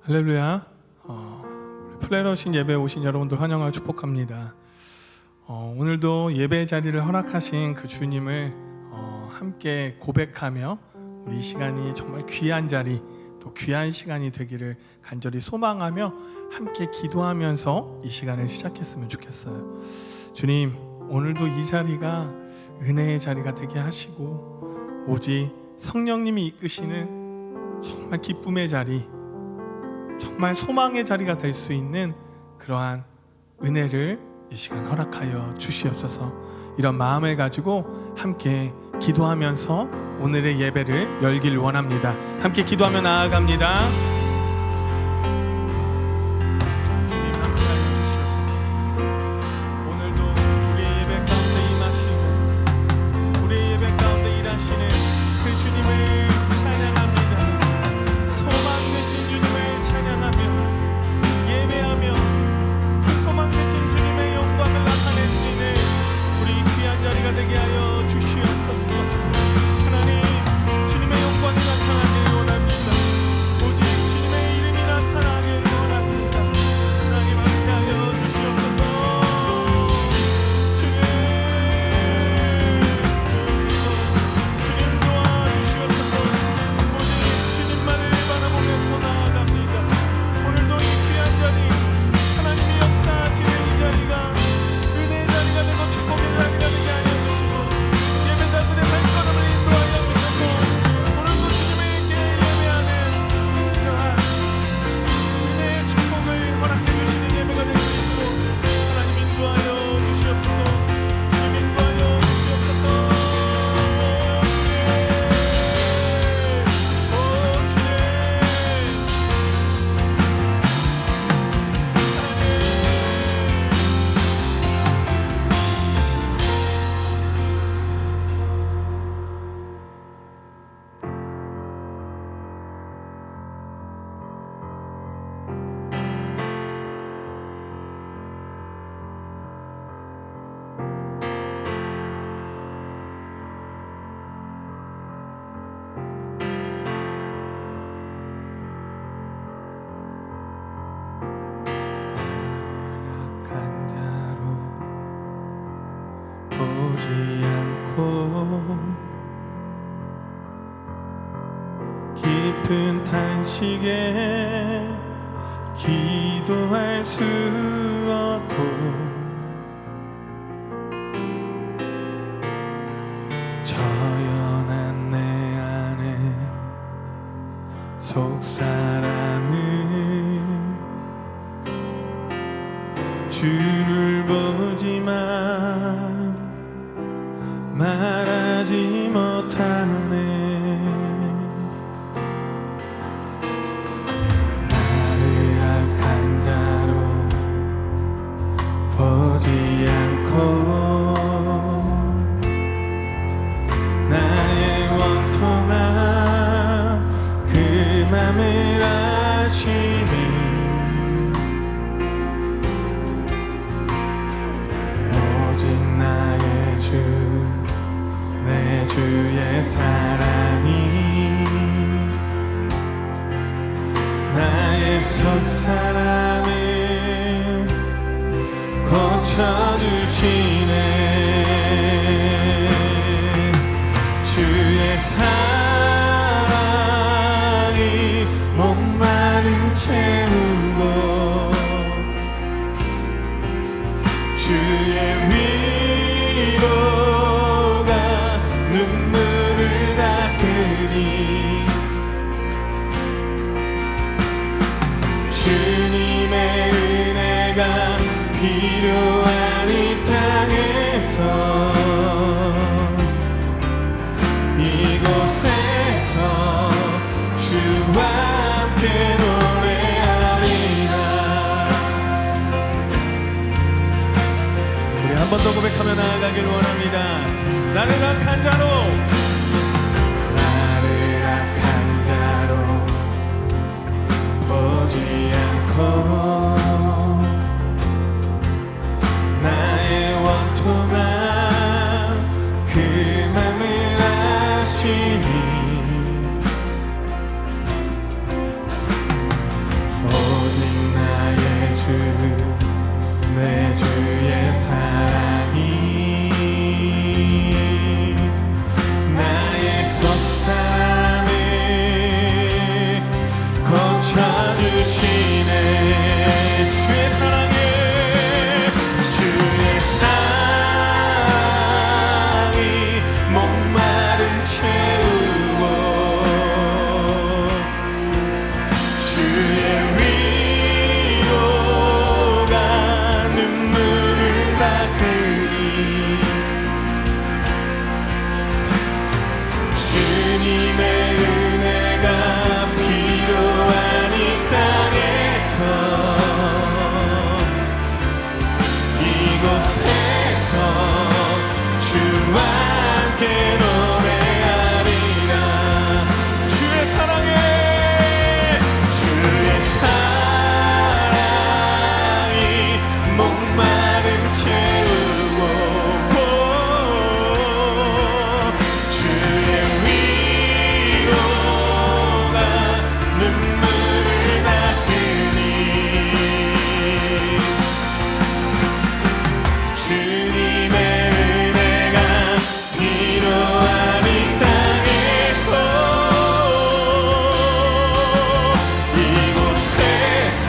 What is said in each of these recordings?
할렐루야. 플레러신 예배에 오신 여러분들 환영하고 축복합니다. 오늘도 예배 자리를 허락하신 그 주님을 함께 고백하며 우리 이 시간이 정말 귀한 자리, 또 귀한 시간이 되기를 간절히 소망하며 함께 기도하면서 이 시간을 시작했으면 좋겠어요. 주님, 오늘도 이 자리가 은혜의 자리가 되게 하시고 오직 성령님이 이끄시는 정말 기쁨의 자리, 정말 소망의 자리가 될 수 있는 그러한 은혜를 이 시간 허락하여 주시옵소서. 이런 마음을 가지고 함께 기도하면서 오늘의 예배를 열길 원합니다. 함께 기도하며 나아갑니다. 주님 함께하여 주시옵소서. 오늘도 우리의 예배 가운데 임하시고 우리의 예배 가운데 일하시는 그 주님을 찬양합니다. 소망 되신 주님을 찬양하며 예배하며 소망 되신 주님의 영광을 나타낼 수 있는 우리 귀한 자리가 되게 하여 주시옵소서. 하나님, 주님의 영광이 나타나길 원합니다. 오직 주님의 이름이 나타나길 원합니다. 하나님 함께하여 주시옵소서. 주님 도와주시옵소서. 오직 주님만을 바라보면서 나아갑니다. 오늘도 이 귀한 자리, 하나님이 역사하시는 이 자리가 은혜의 자리가 되고 축복의 자리가 되게 하여 주시고 예배자들의 발걸음을 인도하여 주셔서 오늘도 주님에게 예배하는 그러한 은혜의 축복을 허락해 주시는 예배가 될 수 있도록 하나님 인도하여 주시옵소서. 주님 인도하여 주시옵소서. 보지 않고 깊은 탄식에 기도할 수 없고 저연한 내 안에 속사람은 주를 보지만 말하지 못하네. 나를 악한 자로 보지 않고 나의 원통함 그 맘을 아시니 오직 나의 주 내 주의 사랑이 나의 속사람을 고쳐주시네. 주의 사랑이 목마름 채우고 주의 위로가 눈물을 닦으니 주님의 은혜가 필요한 이 땅에서 이곳에서 주와 함께 노래하리라. 우리 한 번 더 고백하며 나아가길 원합니다. 나를 악한 자로 보지 않고 나의 원통함 그 맘을 아시니 내 주의 사랑이 나의 속삭임을 고쳐주시네. 주의 사랑에 주의 사랑이 목마름 채우고 주의 위로가 눈물을 닦으니 주님의 은혜가 필요한 이 땅에서 이곳에서 주와 함께 노래하리라. 주의 사랑에 주의 사랑이 목마름 채우고 주의 위로가 눈물을 닦으니 주님의 은혜가 필요한 이 땅에서 이곳에서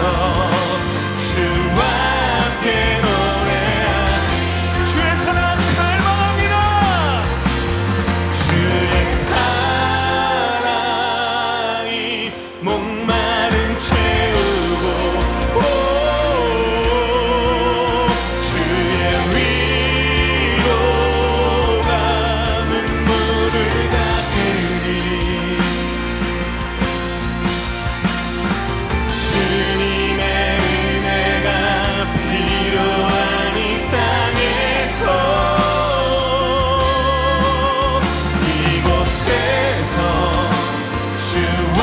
주와 함께 노래하리. 주의 사랑 갈망합니다. 주의 사랑이 목마름 채우고 주의 위로가 눈물을 닦으니 주님의 은혜가 필요한 이 땅에서 이곳에서 주와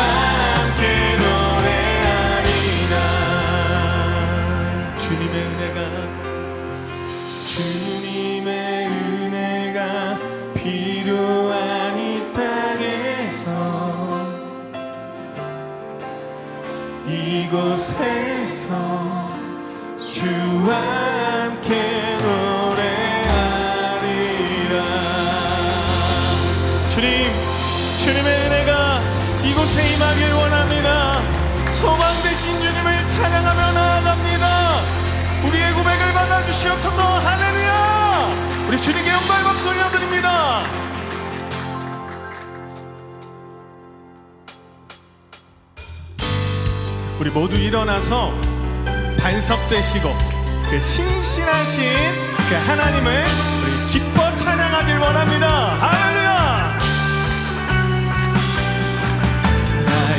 함께 노래하리라. 주님의 은혜가 필요한 이 땅에서 이곳에서 주와 함께 노래하리라. 주님의 은혜가 이곳에 임하길 원합니다. 소망 되신 주님을 찬양하며 나아갑니다. 우리의 고백을 받아주시옵소서. 할렐루야. 우리 주님께 영광의 박수 올려드립니다. 우리 모두 일어나서 반석되시고 그 신실하신 그 하나님을 우리 기뻐 찬양하길 원합니다. 할렐루야.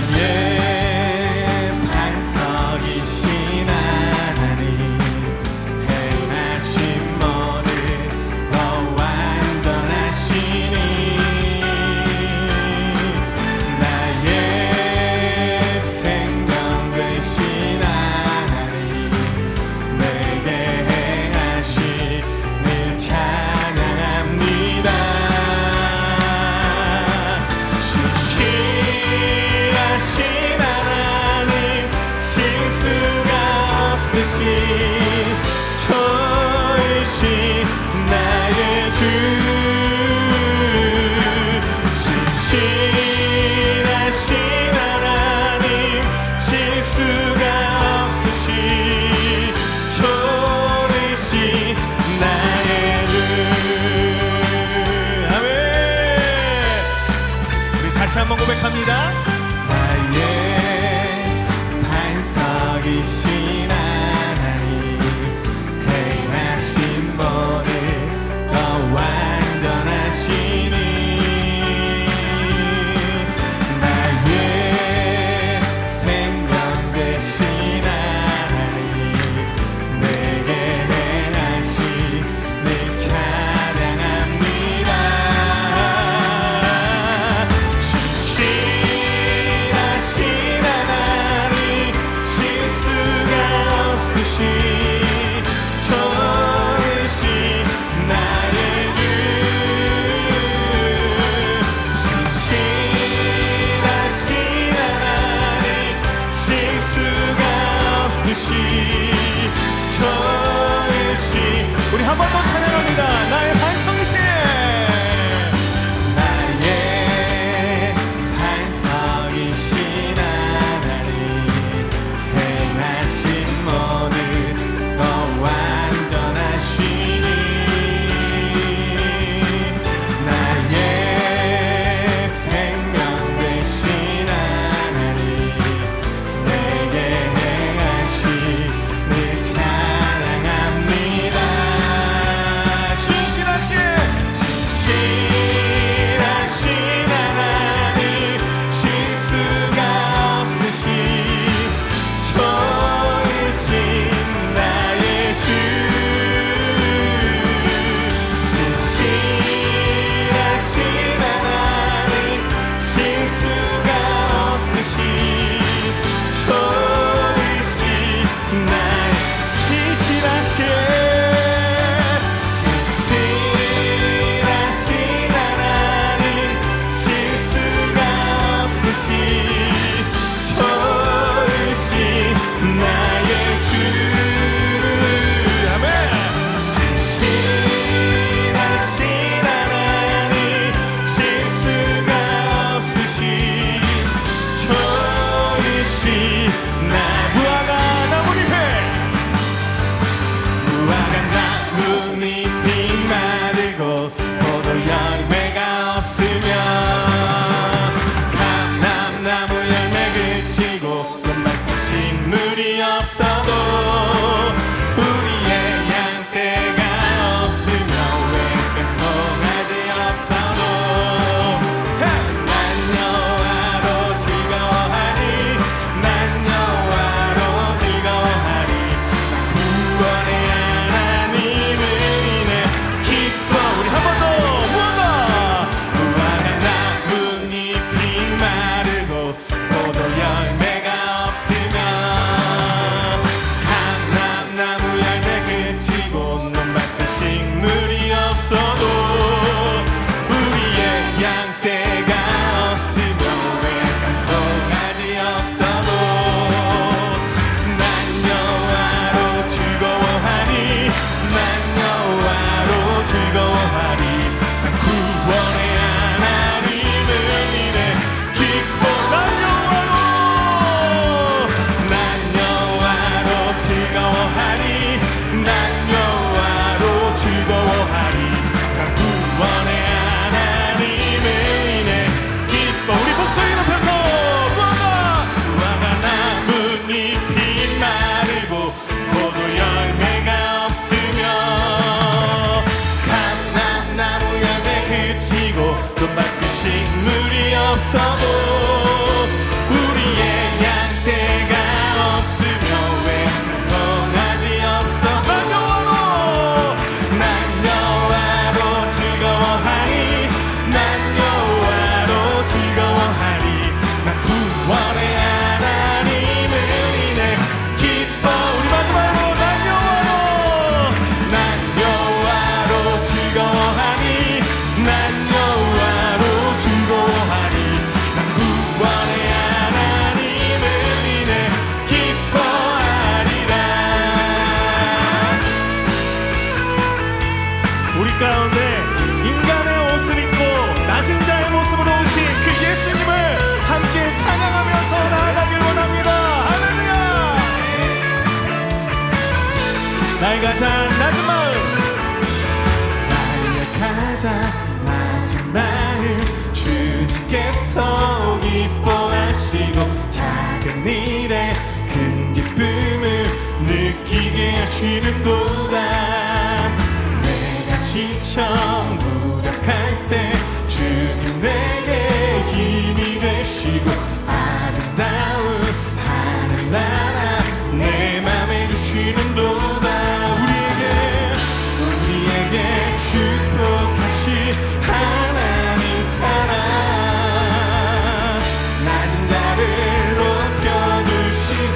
나의 반석이신 하나님 행하신 모든 너 완전하시니 나의 생명 되신 하나님 내게 행하신 늘 찬양합니다. 신실하신 하나님 실수가 없으신 좋으신 나의 주 신실하신 하나님 실수가 없으신 좋으신 나의 주. 아멘. 우리 다시 한번 고백합니다. 나의 반석이신 하나님 행하신 모든 너 완전하시니 나의 생명 되신 하나님 내게 행하신 늘 찬양합니다. 신실하신 한번 찬양합니다. 나의 반성이신 나의 가장 낮은 마음 나의 가장 낮은 마음 주님께서 기뻐하시고 작은 일에 큰 기쁨을 느끼게 하시는도다. 내가 지쳐 무력할 때 주님 내게 힘이 되시고 아름다운 하늘나라 내 맘에 주시는도다. 우리에게 축복하시 하나님 사랑 낮은 자를 높여주시고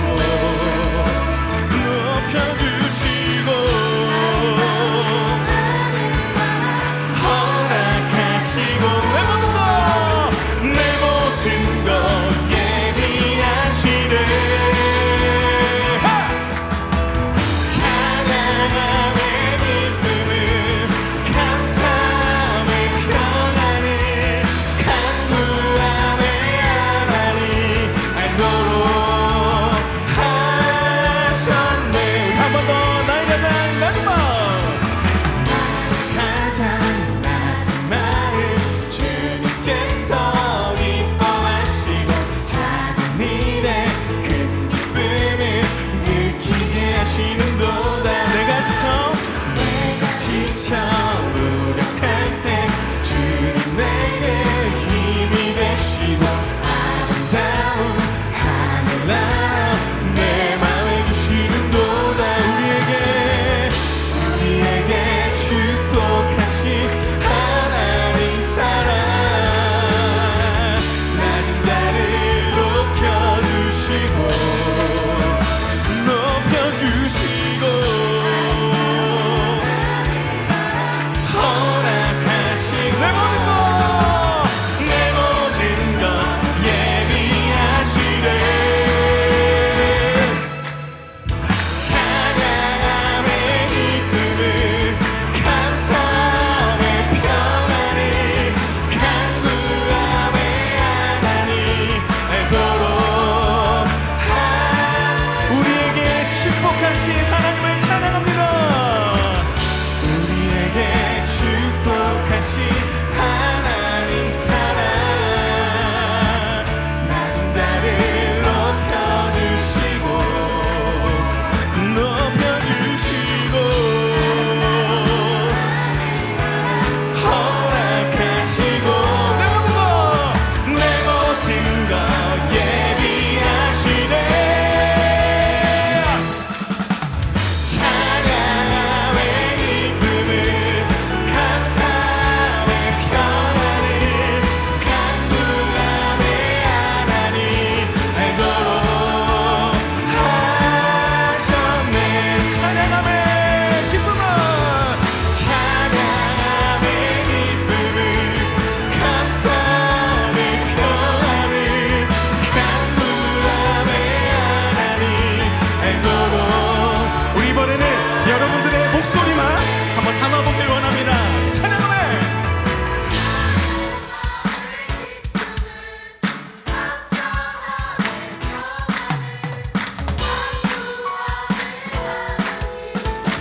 한번 담아보길 원합니다. 찬양하네.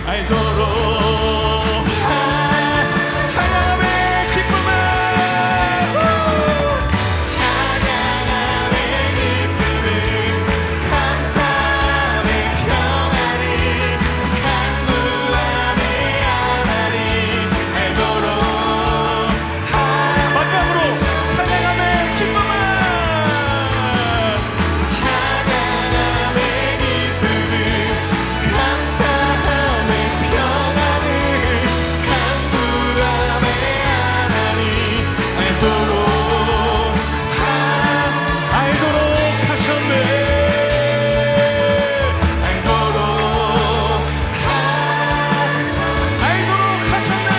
알도록 찬양함의 기쁨을 찬양함의 기쁨을 감사함의 평안을 간구함의 하나님 알도록 마지막으로 찬양함의 기쁨을 찬양함의 기쁨을 감사함의 평안을 간구함의 하나님 알도록 하셨네. 알도록 하셨네.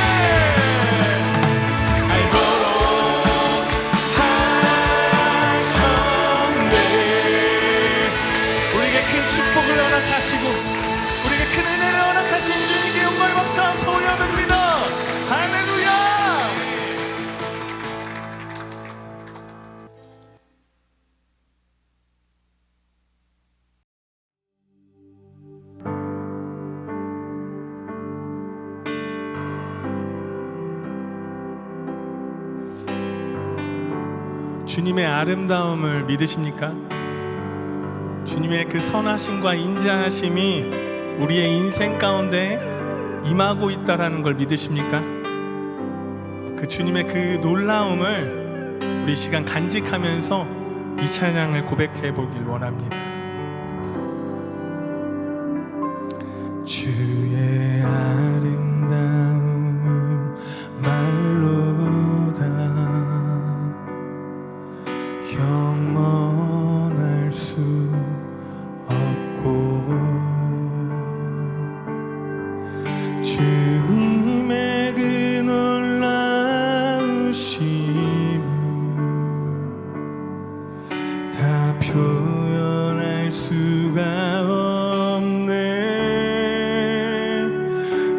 우리에게 큰 축복을 허락하시고 우리에게 큰 은혜를 허락하신 주님께 영광 박수 한번 올려드립니다. 할렐루야. 주님의 아름다움을 믿으십니까? 주님의 그 선하심과 인자하심이 우리의 인생 가운데 임하고 있다라는 걸 믿으십니까? 그 주님의 그 놀라움을 우리 시간 간직하면서 이 찬양을 고백해 보길 원합니다. 주의 아름다움은 말로다 영원할 수 없고 주님의 그 놀라우심은 다 표현할 수가 없네.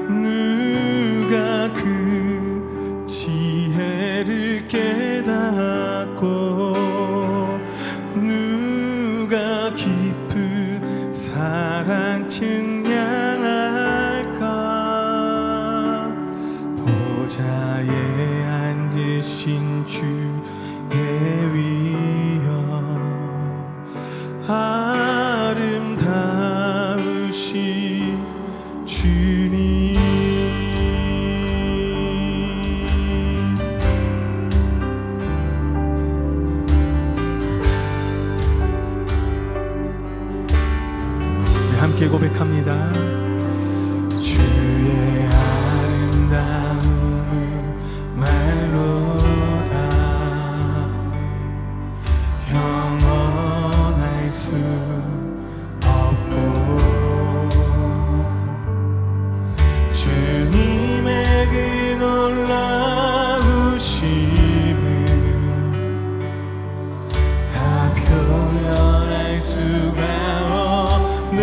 누가 그 지혜를 깨닫고 누가 깊은 사랑 증량할까. 보좌에 앉으신 주의 위엄 아름다우신 주님 함께 고백합니다. 주의 아름다움은 말로다 영원할 수 없고 주님의 그 놀라우심은 다 표현할 수가 없네.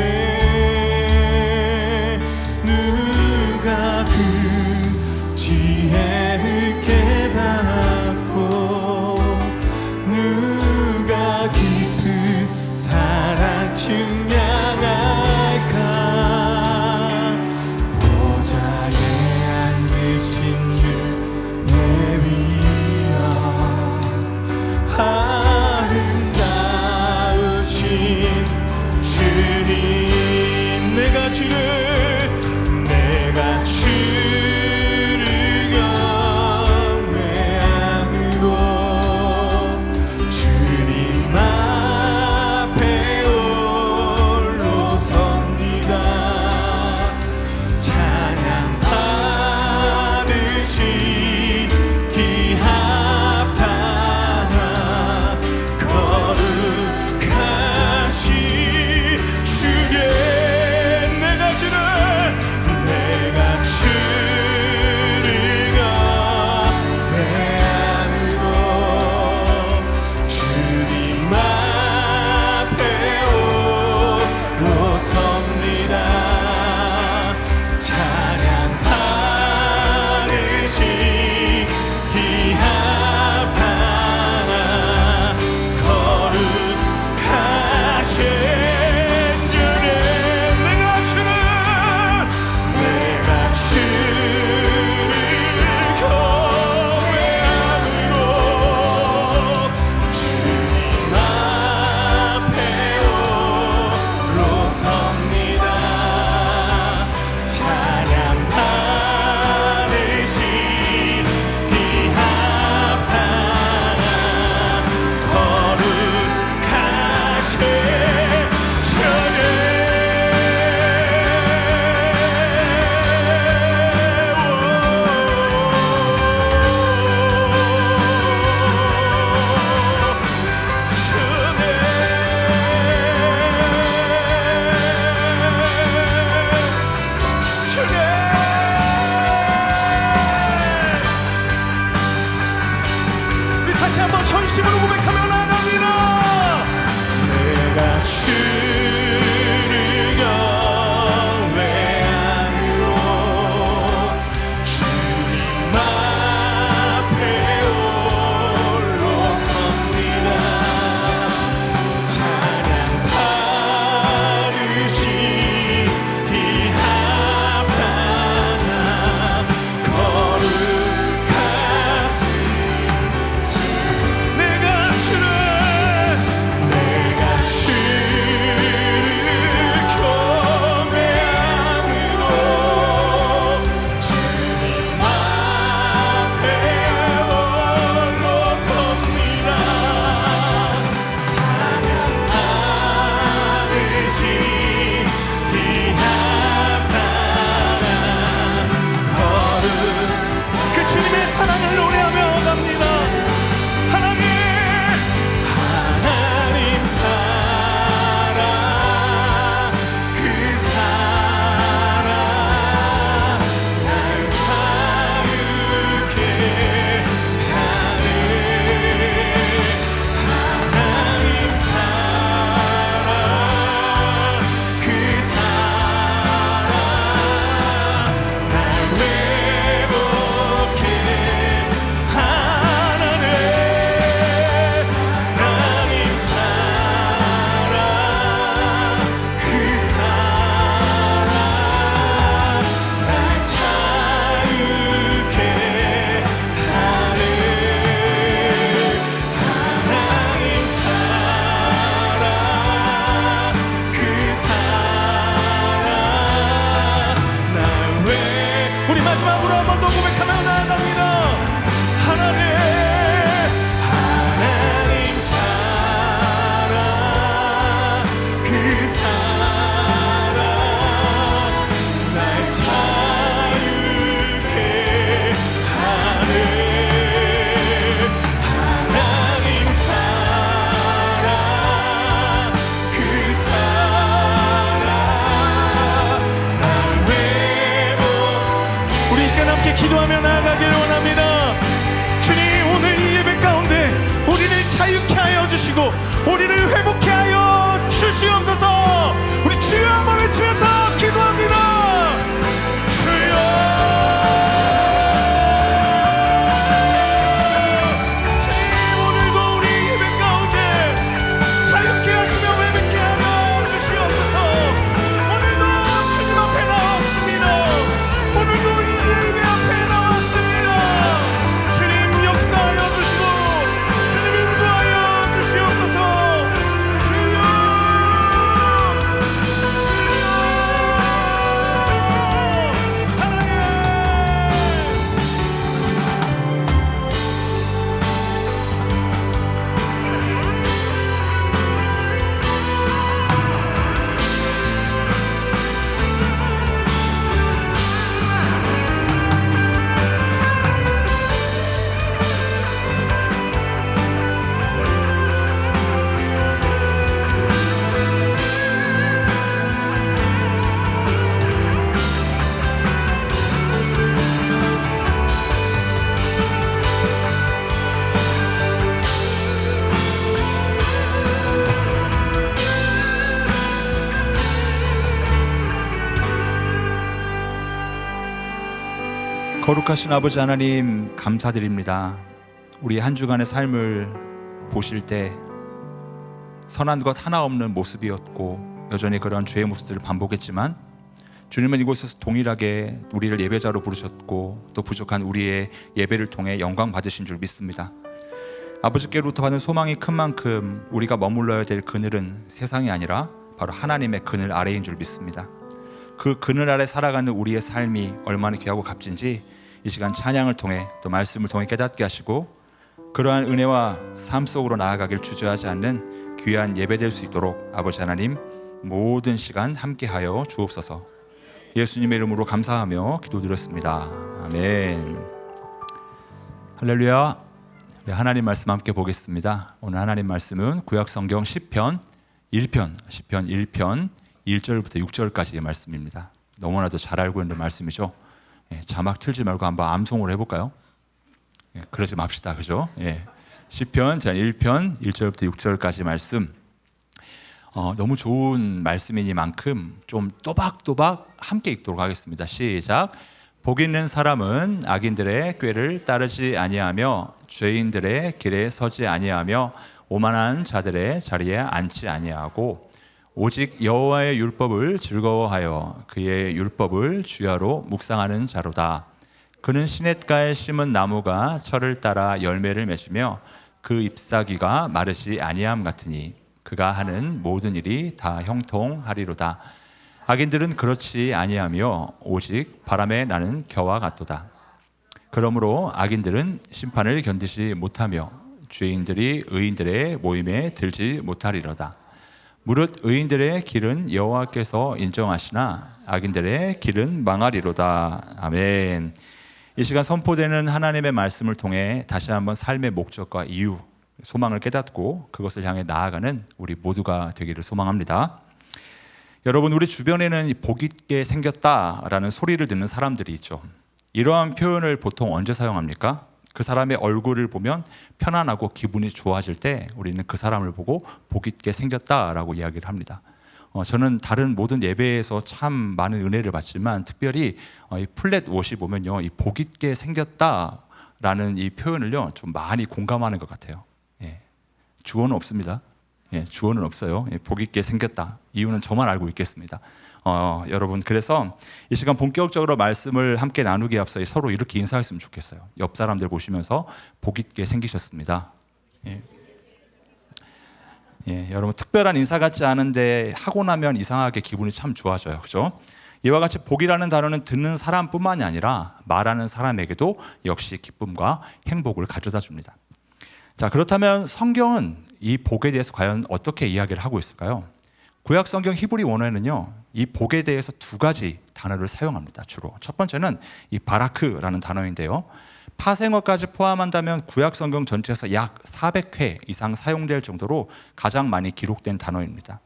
진심으로 고백하며 나아갑니다. 내가 주를 경외함으로 주님 앞에 홀로 섭니다. 찬양 바르시기 합당한 거룩하신 내가 주를 경외함으로 주님 앞에 홀로 섭니다. 찬양 바르시기 합당한 거룩 그 주님의 사랑을 노래하며 갑니다. 하나님 사랑 그 사랑 날 자유케 하네. 하나님 사랑 그 사랑 날 회복해 하나네. 하나님 사랑 그 사랑 날 자유케 하네. 하나님 사랑 그 사랑 날 우리 마지막으로 한 번 더 고백하며 나아갑니다. 하나님 사랑 그 사랑 날 자유케 하네. 하나님 사랑 그 사랑 날 회복 우리 이 시간 함께 기도하며 나아가길 원합니다. 주님 오늘 이 예배 가운데 우리를 자유케 하여 주시고 우리를 회복케 하여 주시옵소서. 우리 주여 한번 외치면서 기도합니다. 주여 주님 오늘도 우리 예배 가운데 자유케 하시며 회복케 하여 주시옵소서. 오늘도 주님 앞에 나왔습니다. 오늘도 이 예배 앞에 나왔습니다. 주님 역사하여 주시고 주님 인도하여 주시옵소서. 주여 하나님 거룩하신 아버지 하나님 감사드립니다. 우리 한 주간의 삶을 보실 때 선한 것 하나 없는 모습이었고 여전히 그런 죄의 모습들을 반복했지만 주님은 이곳에서 동일하게 우리를 예배자로 부르셨고 또 부족한 우리의 예배를 통해 영광 받으신 줄 믿습니다. 아버지께로부터 받은 소망이 큰 만큼 우리가 머물러야 될 그늘은 세상이 아니라 바로 하나님의 그늘 아래인 줄 믿습니다. 그 그늘 아래 살아가는 우리의 삶이 얼마나 귀하고 값진지 이 시간 찬양을 통해 또 말씀을 통해 깨닫게 하시고 그러한 은혜와 삶 속으로 나아가길 주저하지 않는 귀한 예배될 수 있도록 아버지 하나님 모든 시간 함께하여 주옵소서. 예수님의 이름으로 감사하며 기도드렸습니다. 아멘. 할렐루야. 네, 하나님 말씀 함께 보겠습니다. 오늘 하나님 말씀은 구약성경 시편 1편 1절부터 6절까지의 말씀입니다. 너무나도 잘 알고 있는 말씀이죠. 자막 틀지 말고 한번 암송을 해볼까요? 그러지 맙시다, 그죠? 시편 1편 1절부터 6절까지 말씀. 너무 좋은 말씀이니만큼 좀 또박또박 함께 읽도록 하겠습니다. 시작. 복 있는 사람은 악인들의 꾀를 따르지 아니하며 죄인들의 길에 서지 아니하며 오만한 자들의 자리에 앉지 아니하고 오직 여호와의 율법을 즐거워하여 그의 율법을 주야로 묵상하는 자로다. 그는 시냇가에 심은 나무가 철을 따라 열매를 맺으며 그 잎사귀가 마르지 아니함 같으니 그가 하는 모든 일이 다 형통하리로다. 악인들은 그렇지 아니하며 오직 바람에 나는 겨와 같도다. 그러므로 악인들은 심판을 견디지 못하며 죄인들이 의인들의 모임에 들지 못하리로다. 무릇 의인들의 길은 여호와께서 인정하시나 악인들의 길은 망하리로다. 아멘. 이 시간 선포되는 하나님의 말씀을 통해 다시 한번 삶의 목적과 이유, 소망을 깨닫고 그것을 향해 나아가는 우리 모두가 되기를 소망합니다. 여러분, 우리 주변에는 복 있게 생겼다라는 소리를 듣는 사람들이 있죠. 이러한 표현을 보통 언제 사용합니까? 그 사람의 얼굴을 보면 편안하고 기분이 좋아질 때 우리는 그 사람을 보고 복 있게 생겼다라고 이야기를 합니다. 저는 다른 모든 예배에서 참 많은 은혜를 받지만 특별히 이 플랫 옷이 보면요, 이 복 있게 생겼다라는 이 표현을요 좀 많이 공감하는 것 같아요. 주어는 없습니다. 주어는 없어요. 복 있게 생겼다. 이유는 저만 알고 있겠습니다. 여러분, 그래서 이 시간 본격적으로 말씀을 함께 나누기에 앞서 서로 이렇게 인사했으면 좋겠어요. 옆 사람들 보시면서 복 있게 생기셨습니다. 여러분, 특별한 인사 같지 않은데 하고 나면 이상하게 기분이 참 좋아져요. 그죠? 이와 같이 복이라는 단어는 듣는 사람뿐만이 아니라 말하는 사람에게도 역시 기쁨과 행복을 가져다 줍니다. 자, 그렇다면 성경은 이 복에 대해서 과연 어떻게 이야기를 하고 있을까요? 구약 성경 히브리 원어에는요, 이 복에 대해서 두 가지 단어를 사용합니다. 주로 첫 번째는 이 바라크라는 단어인데요, 파생어까지 포함한다면 구약 성경 전체에서 약 400회 이상 사용될 정도로 가장 많이 기록된 단어입니다.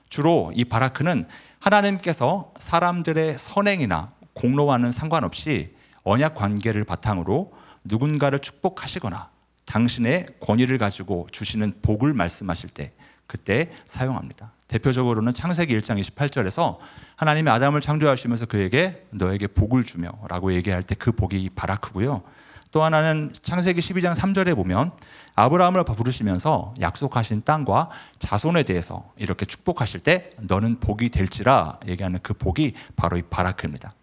주로 이 바라크는 하나님께서 사람들의 선행이나 공로와는 상관없이 언약 관계를 바탕으로 누군가를 축복하시거나 당신의 권위를 가지고 주시는 복을 말씀하실 때 그때 사용합니다. 대표적으로는 창세기 1장 28절에서 하나님이 아담을 창조하시면서 그에게 너에게 복을 주며 라고 얘기할 때 그 복이 바라크고요. 또 하나는 창세기 12장 3절에 보면 아브라함을 부르시면서 약속하신 땅과 자손에 대해서 이렇게 축복하실 때 너는 복이 될지라 얘기하는 그 복이 바로 이 바라크입니다.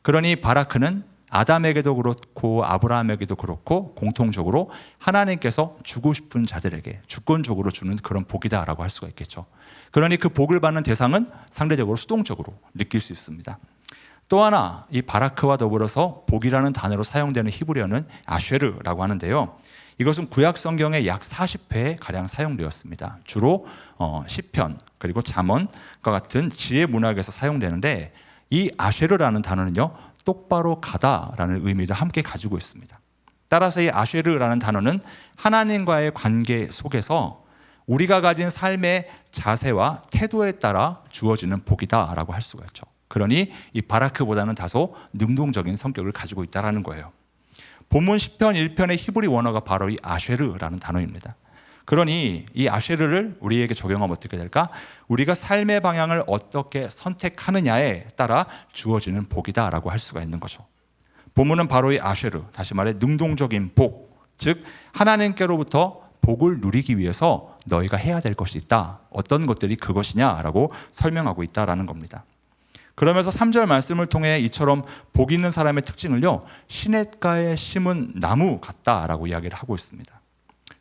그러니 바라크는 아담에게도 그렇고 아브라함에게도 그렇고 공통적으로 하나님께서 주고 싶은 자들에게 주권적으로 주는 그런 복이다라고 할 수가 있겠죠. 그러니 그 복을 받는 대상은 상대적으로 수동적으로 느낄 수 있습니다. 또 하나, 이 바라크와 더불어서 복이라는 단어로 사용되는 히브리어는 아쉐르라고 하는데요, 이것은 구약 성경에 약 40회 가량 사용되었습니다. 주로 시편 그리고 잠언과 같은 지혜 문학에서 사용되는데, 이 아쉐르라는 단어는요 똑바로 가다라는 의미도 함께 가지고 있습니다. 따라서 이 아쉐르라는 단어는 하나님과의 관계 속에서 우리가 가진 삶의 자세와 태도에 따라 주어지는 복이다라고 할 수가 있죠. 그러니 이 바라크보다는 다소 능동적인 성격을 가지고 있다는 거예요. 본문 시편 1편의 히브리 원어가 바로 이 아쉐르라는 단어입니다. 그러니 이 아쉐르를 우리에게 적용하면 어떻게 될까? 우리가 삶의 방향을 어떻게 선택하느냐에 따라 주어지는 복이다라고 할 수가 있는 거죠. 본문은 바로 이 아쉐르, 다시 말해 능동적인 복, 즉 하나님께로부터 복을 누리기 위해서 너희가 해야 될 것이 있다. 어떤 것들이 그것이냐라고 설명하고 있다라는 겁니다. 그러면서 3절 말씀을 통해 이처럼 복 있는 사람의 특징을요, 시냇가에 심은 나무 같다라고 이야기를 하고 있습니다.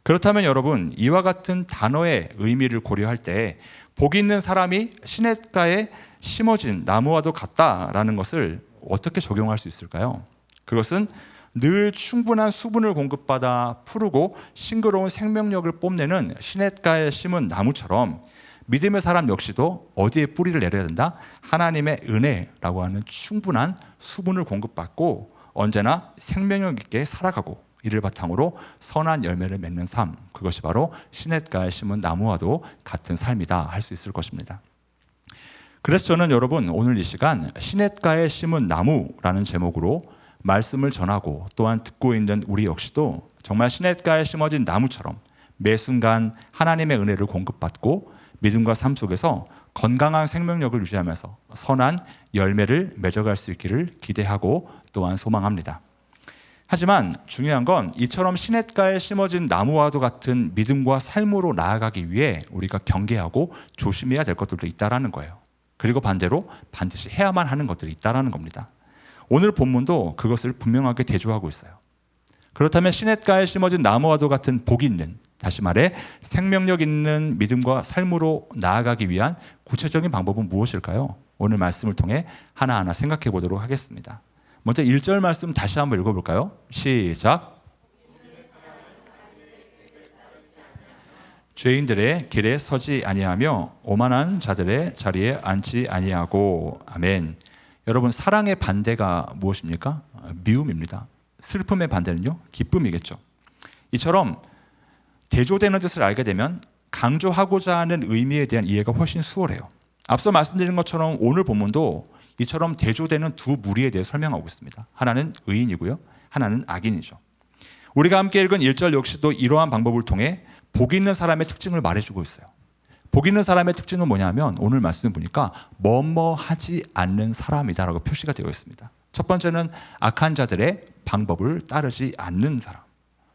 그렇다면 여러분, 이와 같은 단어의 의미를 고려할 때 복 있는 사람이 시냇가에 심어진 나무와도 같다라는 것을 어떻게 적용할 수 있을까요? 그것은 늘 충분한 수분을 공급받아 푸르고 싱그러운 생명력을 뽐내는 시냇가에 심은 나무처럼 믿음의 사람 역시도 어디에 뿌리를 내려야 된다? 하나님의 은혜라고 하는 충분한 수분을 공급받고 언제나 생명력 있게 살아가고 이를 바탕으로 선한 열매를 맺는 삶, 그것이 바로 시냇가에 심은 나무와도 같은 삶이다 할 수 있을 것입니다. 그래서 저는 여러분 오늘 이 시간 시냇가에 심은 나무라는 제목으로 말씀을 전하고 또한 듣고 있는 우리 역시도 정말 시냇가에 심어진 나무처럼 매 순간 하나님의 은혜를 공급받고 믿음과 삶 속에서 건강한 생명력을 유지하면서 선한 열매를 맺어갈 수 있기를 기대하고 또한 소망합니다. 하지만 중요한 건 이처럼 시냇가에 심어진 나무와도 같은 믿음과 삶으로 나아가기 위해 우리가 경계하고 조심해야 될 것들도 있다라는 거예요. 그리고 반대로 반드시 해야만 하는 것들이 있다라는 겁니다. 오늘 본문도 그것을 분명하게 대조하고 있어요. 그렇다면 시냇가에 심어진 나무와도 같은 복 있는, 다시 말해 생명력 있는 믿음과 삶으로 나아가기 위한 구체적인 방법은 무엇일까요? 오늘 말씀을 통해 하나하나 생각해 보도록 하겠습니다. 먼저 1절 말씀 다시 한번 읽어볼까요? 시작. 죄인들의 길에 서지 아니하며 오만한 자들의 자리에 앉지 아니하고. 아멘. 여러분, 사랑의 반대가 무엇입니까? 미움입니다. 슬픔의 반대는요? 기쁨이겠죠. 이처럼 대조되는 뜻을 알게 되면 강조하고자 하는 의미에 대한 이해가 훨씬 수월해요. 앞서 말씀드린 것처럼 오늘 본문도 이처럼 대조되는 두 무리에 대해 설명하고 있습니다. 하나는 의인이고요, 하나는 악인이죠. 우리가 함께 읽은 1절 역시도 이러한 방법을 통해 복 있는 사람의 특징을 말해주고 있어요. 복 있는 사람의 특징은 뭐냐면 오늘 말씀을 보니까 뭐뭐하지 않는 사람이다라고 표시가 되어 있습니다. 첫 번째는 악한 자들의 방법을 따르지 않는 사람,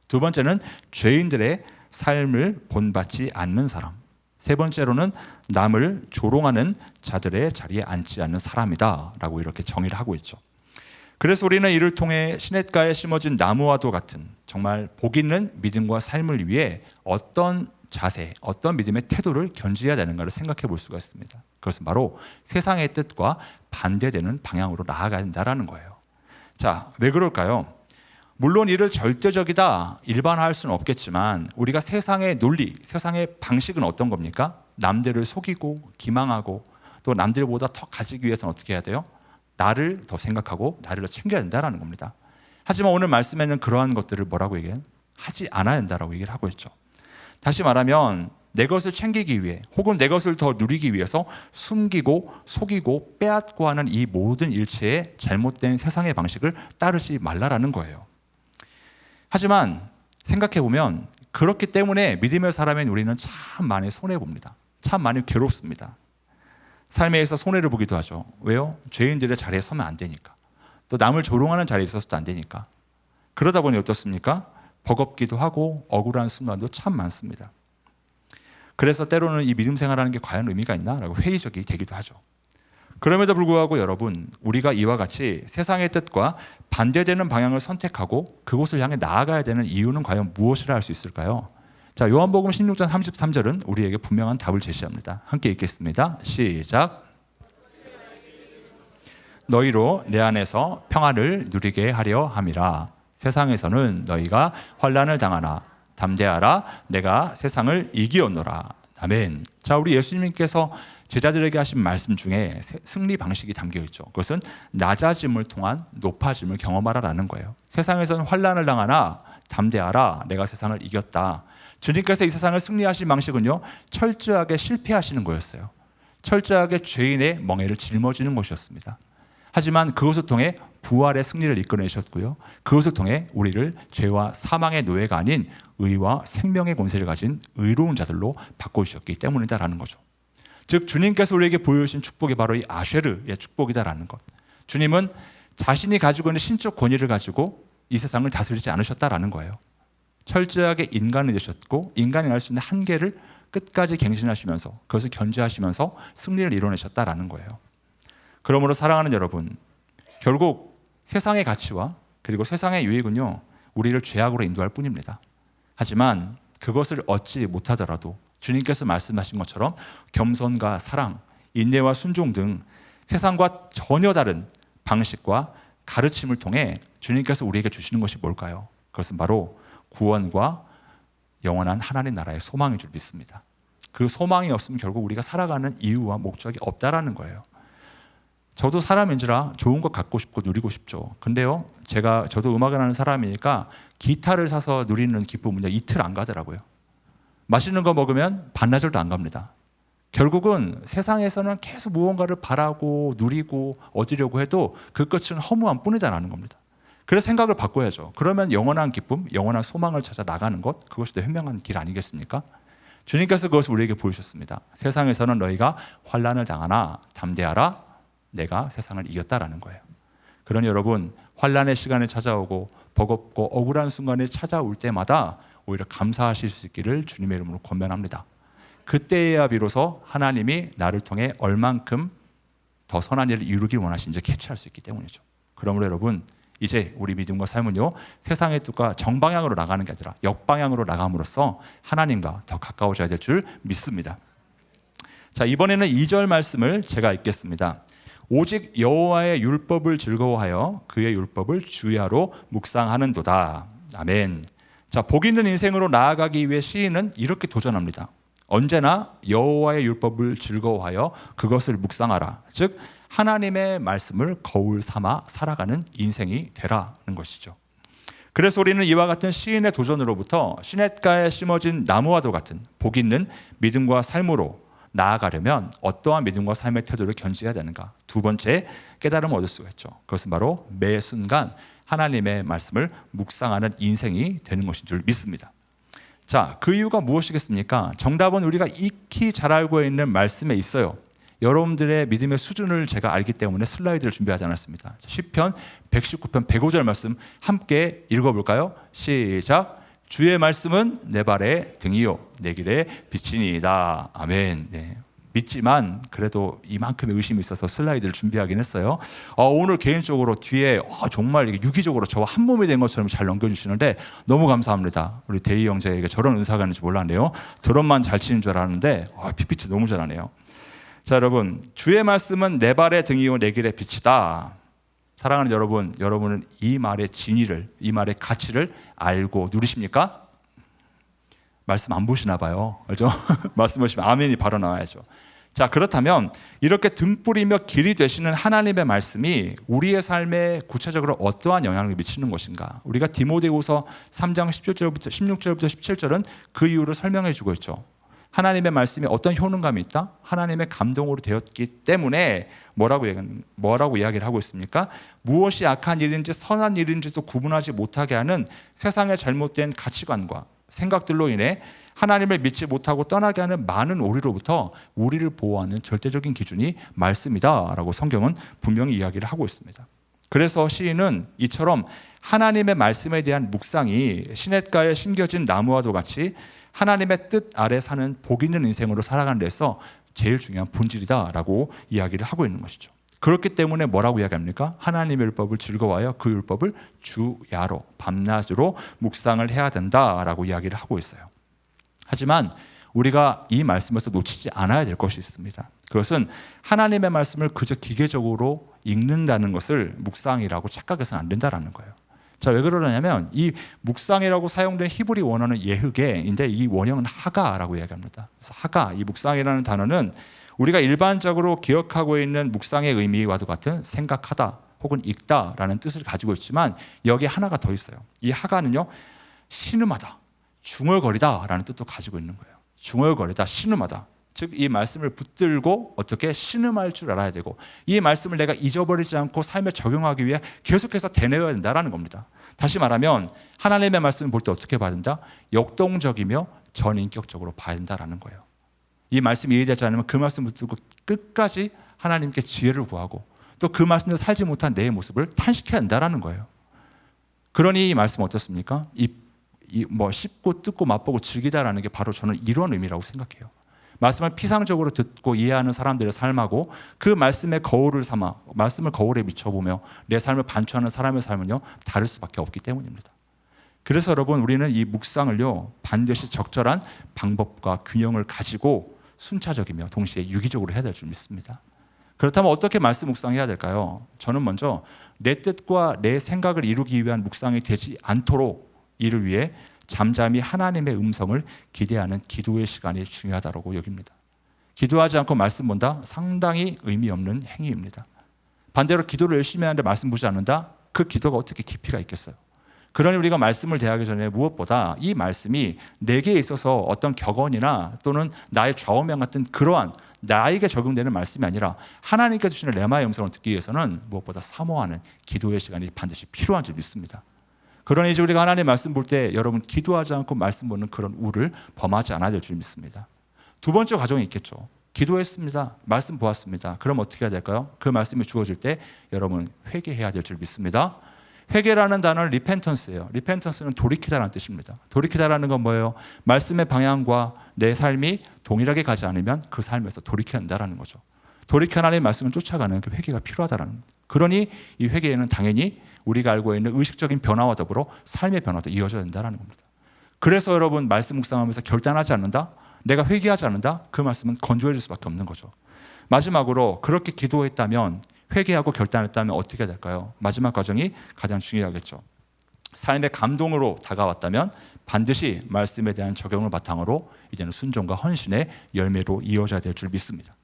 두 번째는 죄인들의 삶을 본받지 않는 사람, 세 번째로는 남을 조롱하는 자들의 자리에 앉지 않는 사람이다 라고 이렇게 정의를 하고 있죠. 그래서 우리는 이를 통해 시냇가에 심어진 나무와도 같은 정말 복 있는 믿음과 삶을 위해 어떤 자세, 어떤 믿음의 태도를 견지해야 되는가를 생각해 볼 수가 있습니다. 그것은 바로 세상의 뜻과 반대되는 방향으로 나아가야 된다는 거예요. 자, 왜 그럴까요? 물론 이를 절대적이다, 일반화할 수는 없겠지만 우리가 세상의 논리, 세상의 방식은 어떤 겁니까? 남들을 속이고 기망하고 또 남들보다 더 가지기 위해서는 어떻게 해야 돼요? 나를 더 생각하고 나를 더 챙겨야 된다는 겁니다. 하지만 오늘 말씀에는 그러한 것들을 뭐라고 얘기해요? 하지 않아야 된다라고 얘기를 하고 있죠. 다시 말하면 내 것을 챙기기 위해 혹은 내 것을 더 누리기 위해서 숨기고 속이고 빼앗고 하는 이 모든 일체의 잘못된 세상의 방식을 따르지 말라라는 거예요. 하지만 생각해보면 그렇기 때문에 믿음의 사람인 우리는 참 많이 손해봅니다. 참 많이 괴롭습니다. 삶에 있어서 손해를 보기도 하죠. 왜요? 죄인들의 자리에 서면 안 되니까. 또 남을 조롱하는 자리에 있어서도 안 되니까. 그러다 보니 어떻습니까? 버겁기도 하고 억울한 순간도 참 많습니다. 그래서 때로는 이 믿음 생활하는 게 과연 의미가 있나? 라고 회의적이 되기도 하죠. 그럼에도 불구하고 여러분, 우리가 이와 같이 세상의 뜻과 반대되는 방향을 선택하고 그곳을 향해 나아가야 되는 이유는 과연 무엇이라 할 수 있을까요? 자, 요한복음 16장 33절은 우리에게 분명한 답을 제시합니다. 함께 읽겠습니다. 시작. 너희로 내 안에서 평안을 누리게 하려 함이라. 세상에서는 너희가 환난을 당하나 담대하라, 내가 세상을 이기었노라. 아멘. 자, 우리 예수님께서 제자들에게 하신 말씀 중에 승리 방식이 담겨 있죠. 그것은 낮아짐을 통한 높아짐을 경험하라라는 거예요. 세상에서는 환난을 당하나 담대하라, 내가 세상을 이겼다. 주님께서 이 세상을 승리하신 방식은요, 철저하게 실패하시는 거였어요. 철저하게 죄인의 멍에를 짊어지는 것이었습니다. 하지만 그것을 통해 부활의 승리를 이끌어내셨고요, 그것을 통해 우리를 죄와 사망의 노예가 아닌 의와 생명의 권세를 가진 의로운 자들로 바꿔주셨기 때문이다라는 거죠. 즉 주님께서 우리에게 보여주신 축복이 바로 이 아쉐르의 축복이다라는 것. 주님은 자신이 가지고 있는 신적 권위를 가지고 이 세상을 다스리지 않으셨다라는 거예요. 철저하게 인간이 되셨고 인간이 할 수 있는 한계를 끝까지 갱신하시면서 그것을 견제하시면서 승리를 이뤄내셨다라는 거예요. 그러므로 사랑하는 여러분, 결국 세상의 가치와 그리고 세상의 유익은요, 우리를 죄악으로 인도할 뿐입니다. 하지만 그것을 얻지 못하더라도 주님께서 말씀하신 것처럼 겸손과 사랑, 인내와 순종 등 세상과 전혀 다른 방식과 가르침을 통해 주님께서 우리에게 주시는 것이 뭘까요? 그것은 바로 구원과 영원한 하나님 나라의 소망인 줄 믿습니다. 그 소망이 없으면 결국 우리가 살아가는 이유와 목적이 없다라는 거예요. 저도 사람인지라 좋은 것 갖고 싶고 누리고 싶죠. 근데요, 저도 음악을 하는 사람이니까 기타를 사서 누리는 기쁨은요, 이틀 안 가더라고요. 맛있는 거 먹으면 반나절도 안 갑니다. 결국은 세상에서는 계속 무언가를 바라고 누리고 얻으려고 해도 그 끝은 허무한 뿐이다라는 겁니다. 그래서 생각을 바꿔야죠. 그러면 영원한 기쁨, 영원한 소망을 찾아 나가는 것, 그것이 더 현명한 길 아니겠습니까? 주님께서 그것을 우리에게 보여주셨습니다. 세상에서는 너희가 환난을 당하나 담대하라, 내가 세상을 이겼다라는 거예요. 그러니 여러분, 환난의 시간이 찾아오고 버겁고 억울한 순간이 찾아올 때마다 오히려 감사하실 수 있기를 주님의 이름으로 권면합니다. 그때야 비로소 하나님이 나를 통해 얼만큼 더 선한 일을 이루길 원하시는지 캐치할 수 있기 때문이죠. 그러므로 여러분, 이제 우리 믿음과 삶은요, 세상의 뜻과 정방향으로 나가는 게 아니라 역방향으로 나감으로써 하나님과 더 가까워져야 될 줄 믿습니다. 자, 이번에는 2절 말씀을 제가 읽겠습니다. 오직 여호와의 율법을 즐거워하여 그의 율법을 주야로 묵상하는도다. 아멘. 자, 복 있는 인생으로 나아가기 위해 시인은 이렇게 도전합니다. 언제나 여호와의 율법을 즐거워하여 그것을 묵상하라. 즉 하나님의 말씀을 거울 삼아 살아가는 인생이 되라는 것이죠. 그래서 우리는 이와 같은 시인의 도전으로부터 시냇가에 심어진 나무와도 같은 복 있는 믿음과 삶으로 나아가려면 어떠한 믿음과 삶의 태도를 견지해야 되는가? 두 번째 깨달음을 얻을 수가 있죠. 그것은 바로 매 순간 하나님의 말씀을 묵상하는 인생이 되는 것인 줄 믿습니다. 자, 그 이유가 무엇이겠습니까? 정답은 우리가 익히 잘 알고 있는 말씀에 있어요. 여러분들의 믿음의 수준을 제가 알기 때문에 슬라이드를 준비하지 않았습니다. 시편 119편 105절 말씀 함께 읽어볼까요? 시작. 주의 말씀은 내 발의 등이요 내 길의 빛이니이다. 아멘. 네. 믿지만 그래도 이만큼의 의심이 있어서 슬라이드를 준비하긴 했어요. 오늘 개인적으로 뒤에 정말 유기적으로 저와 한 몸이 된 것처럼 잘 넘겨주시는데 너무 감사합니다. 우리 대희 형제에게 저런 은사가 있는지 몰랐네요. 드럼만 잘 치는 줄 알았는데 PPT 너무 잘하네요. 자, 여러분, 주의 말씀은 내 발의 등이요 내 길의 빛이다. 사랑하는 여러분, 여러분은 이 말의 진리를, 이 말의 가치를 알고 누리십니까? 말씀 안 보시나 봐요. 그렇죠? 말씀 보시면 아멘이 바로 나와야죠. 자, 그렇다면 이렇게 등불이며 길이 되시는 하나님의 말씀이 우리의 삶에 구체적으로 어떠한 영향을 미치는 것인가? 우리가 디모데후서 3장 17절부터 16절부터 17절은 그 이유를 설명해 주고 있죠. 하나님의 말씀이 어떤 효능감이 있다? 하나님의 감동으로 되었기 때문에 뭐라고 이야기를 하고 있습니까? 무엇이 악한 일인지 선한 일인지도 구분하지 못하게 하는 세상의 잘못된 가치관과 생각들로 인해 하나님을 믿지 못하고 떠나게 하는 많은 오리로부터 우리를 보호하는 절대적인 기준이 말씀이다라고 성경은 분명히 이야기를 하고 있습니다. 그래서 시인은 이처럼 하나님의 말씀에 대한 묵상이 시냇가에 심겨진 나무와도 같이 하나님의 뜻 아래 사는 복 있는 인생으로 살아가는 데서 제일 중요한 본질이다라고 이야기를 하고 있는 것이죠. 그렇기 때문에 뭐라고 이야기합니까? 하나님의 율법을 즐거워하여 그 율법을 주야로 밤낮으로 묵상을 해야 된다라고 이야기를 하고 있어요. 하지만 우리가 이 말씀에서 놓치지 않아야 될 것이 있습니다. 그것은 하나님의 말씀을 그저 기계적으로 읽는다는 것을 묵상이라고 착각해서는 안 된다라는 거예요. 자, 왜 그러냐면 이 묵상이라고 사용된 히브리 원어는 예흐게인데 이 원형은 하가라고 이야기합니다. 그래서 하가, 이 묵상이라는 단어는 우리가 일반적으로 기억하고 있는 묵상의 의미와도 같은 생각하다 혹은 읽다라는 뜻을 가지고 있지만 여기에 하나가 더 있어요. 이 하가는요, 신음하다, 중얼거리다라는 뜻도 가지고 있는 거예요. 중얼거리다, 신음하다. 즉 이 말씀을 붙들고 어떻게 신음할 줄 알아야 되고 이 말씀을 내가 잊어버리지 않고 삶에 적용하기 위해 계속해서 되뇌어야 된다는 겁니다. 다시 말하면 하나님의 말씀을 볼 때 어떻게 봐야 된다? 역동적이며 전인격적으로 봐야 된다는 거예요. 이 말씀이 이해되지 않으면 그 말씀을 붙들고 끝까지 하나님께 지혜를 구하고 또 그 말씀대로 살지 못한 내 모습을 탄식해야 된다는 거예요. 그러니 이 말씀 어떻습니까? 뭐 씹고 뜯고 맛보고 즐기다라는 게 바로 저는 이런 의미라고 생각해요. 말씀을 피상적으로 듣고 이해하는 사람들의 삶하고 그 말씀의 거울을 삼아 말씀을 거울에 비춰보며 내 삶을 반추하는 사람의 삶은요 다를 수밖에 없기 때문입니다. 그래서 여러분, 우리는 이 묵상을요 반드시 적절한 방법과 균형을 가지고 순차적이며 동시에 유기적으로 해야 될 줄 믿습니다. 그렇다면 어떻게 말씀 묵상해야 될까요? 저는 먼저 내 뜻과 내 생각을 이루기 위한 묵상이 되지 않도록 이를 위해 잠잠히 하나님의 음성을 기대하는 기도의 시간이 중요하다고 여깁니다. 기도하지 않고 말씀 본다? 상당히 의미 없는 행위입니다. 반대로 기도를 열심히 하는데 말씀 보지 않는다? 그 기도가 어떻게 깊이가 있겠어요? 그러니 우리가 말씀을 대하기 전에 무엇보다 이 말씀이 내게 있어서 어떤 격언이나 또는 나의 좌우명 같은 그러한 나에게 적용되는 말씀이 아니라 하나님께 주시는 레마의 음성을 듣기 위해서는 무엇보다 사모하는 기도의 시간이 반드시 필요한 줄 믿습니다. 그러니 이제 우리가 하나님의 말씀 볼 때 여러분 기도하지 않고 말씀 보는 그런 우를 범하지 않아야 될 줄 믿습니다. 두 번째 과정이 있겠죠. 기도했습니다. 말씀 보았습니다. 그럼 어떻게 해야 될까요? 그 말씀이 주어질 때 여러분 회개해야 될 줄 믿습니다. 회개라는 단어는 리펜턴스예요. 리펜턴스는 돌이키다라는 뜻입니다. 돌이키다라는 건 뭐예요? 말씀의 방향과 내 삶이 동일하게 가지 않으면 그 삶에서 돌이켜야 한다는 거죠. 돌이켜 하나님의 말씀을 쫓아가는 그 회개가 필요하다는 겁니다. 그러니 이 회개에는 당연히 우리가 알고 있는 의식적인 변화와 더불어 삶의 변화도 이어져야 된다는 겁니다. 그래서 여러분 말씀 묵상하면서 결단하지 않는다? 내가 회개하지 않는다? 그 말씀은 건조해질 수밖에 없는 거죠. 마지막으로 그렇게 기도했다면 회개하고 결단했다면 어떻게 될까요? 마지막 과정이 가장 중요하겠죠. 삶의 감동으로 다가왔다면 반드시 말씀에 대한 적용을 바탕으로 이제는 순종과 헌신의 열매로 이어져야 될 줄 믿습니다.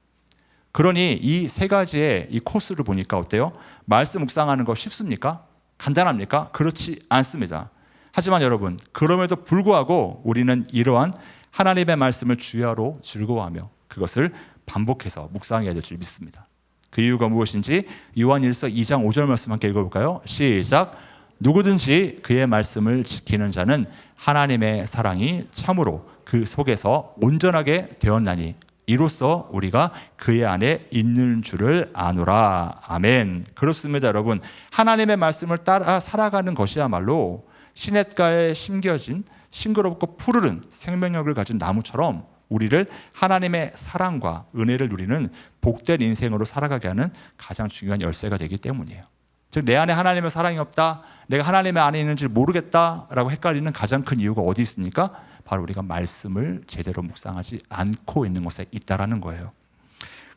그러니 이 세 가지의 이 코스를 보니까 어때요? 말씀 묵상하는 거 쉽습니까? 간단합니까? 그렇지 않습니다. 하지만 여러분, 그럼에도 불구하고 우리는 이러한 하나님의 말씀을 주야로 즐거워하며 그것을 반복해서 묵상해야 될 줄 믿습니다. 그 이유가 무엇인지 요한일서 2장 5절 말씀 함께 읽어볼까요? 시작. 누구든지 그의 말씀을 지키는 자는 하나님의 사랑이 참으로 그 속에서 온전하게 되었나니 이로써 우리가 그의 안에 있는 줄을 아노라. 아멘. 그렇습니다, 여러분. 하나님의 말씀을 따라 살아가는 것이야말로 시냇가에 심겨진 싱그럽고 푸르른 생명력을 가진 나무처럼 우리를 하나님의 사랑과 은혜를 누리는 복된 인생으로 살아가게 하는 가장 중요한 열쇠가 되기 때문이에요. 즉 내 안에 하나님의 사랑이 없다, 내가 하나님의 안에 있는지 모르겠다라고 헷갈리는 가장 큰 이유가 어디 있습니까? 바로 우리가 말씀을 제대로 묵상하지 않고 있는 것에 있다라는 거예요.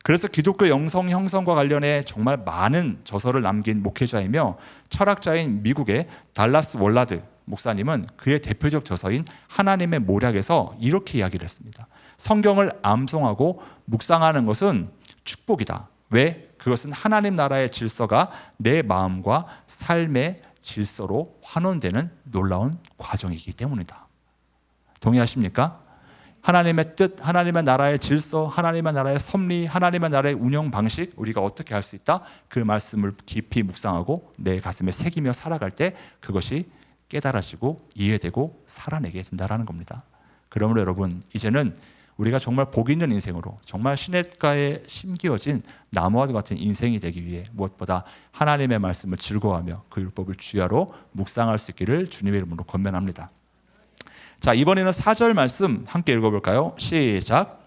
그래서 기독교 영성 형성과 관련해 정말 많은 저서를 남긴 목회자이며 철학자인 미국의 달라스 월라드 목사님은 그의 대표적 저서인 하나님의 모략에서 이렇게 이야기를 했습니다. 성경을 암송하고 묵상하는 것은 축복이다. 왜? 그것은 하나님 나라의 질서가 내 마음과 삶의 질서로 환원되는 놀라운 과정이기 때문이다. 동의하십니까? 하나님의 뜻, 하나님의 나라의 질서, 하나님의 나라의 섭리, 하나님의 나라의 운영 방식, 우리가 어떻게 할 수 있다? 그 말씀을 깊이 묵상하고 내 가슴에 새기며 살아갈 때 그것이 깨달아지고 이해되고 살아내게 된다는 겁니다. 그러므로 여러분, 이제는 우리가 정말 복 있는 인생으로 정말 시냇가에 심기어진 나무와 같은 인생이 되기 위해 무엇보다 하나님의 말씀을 즐거워하며 그 율법을 주야로 묵상할 수 있기를 주님의 이름으로 권면합니다. 자, 이번에는 4절 말씀 함께 읽어볼까요? 시작.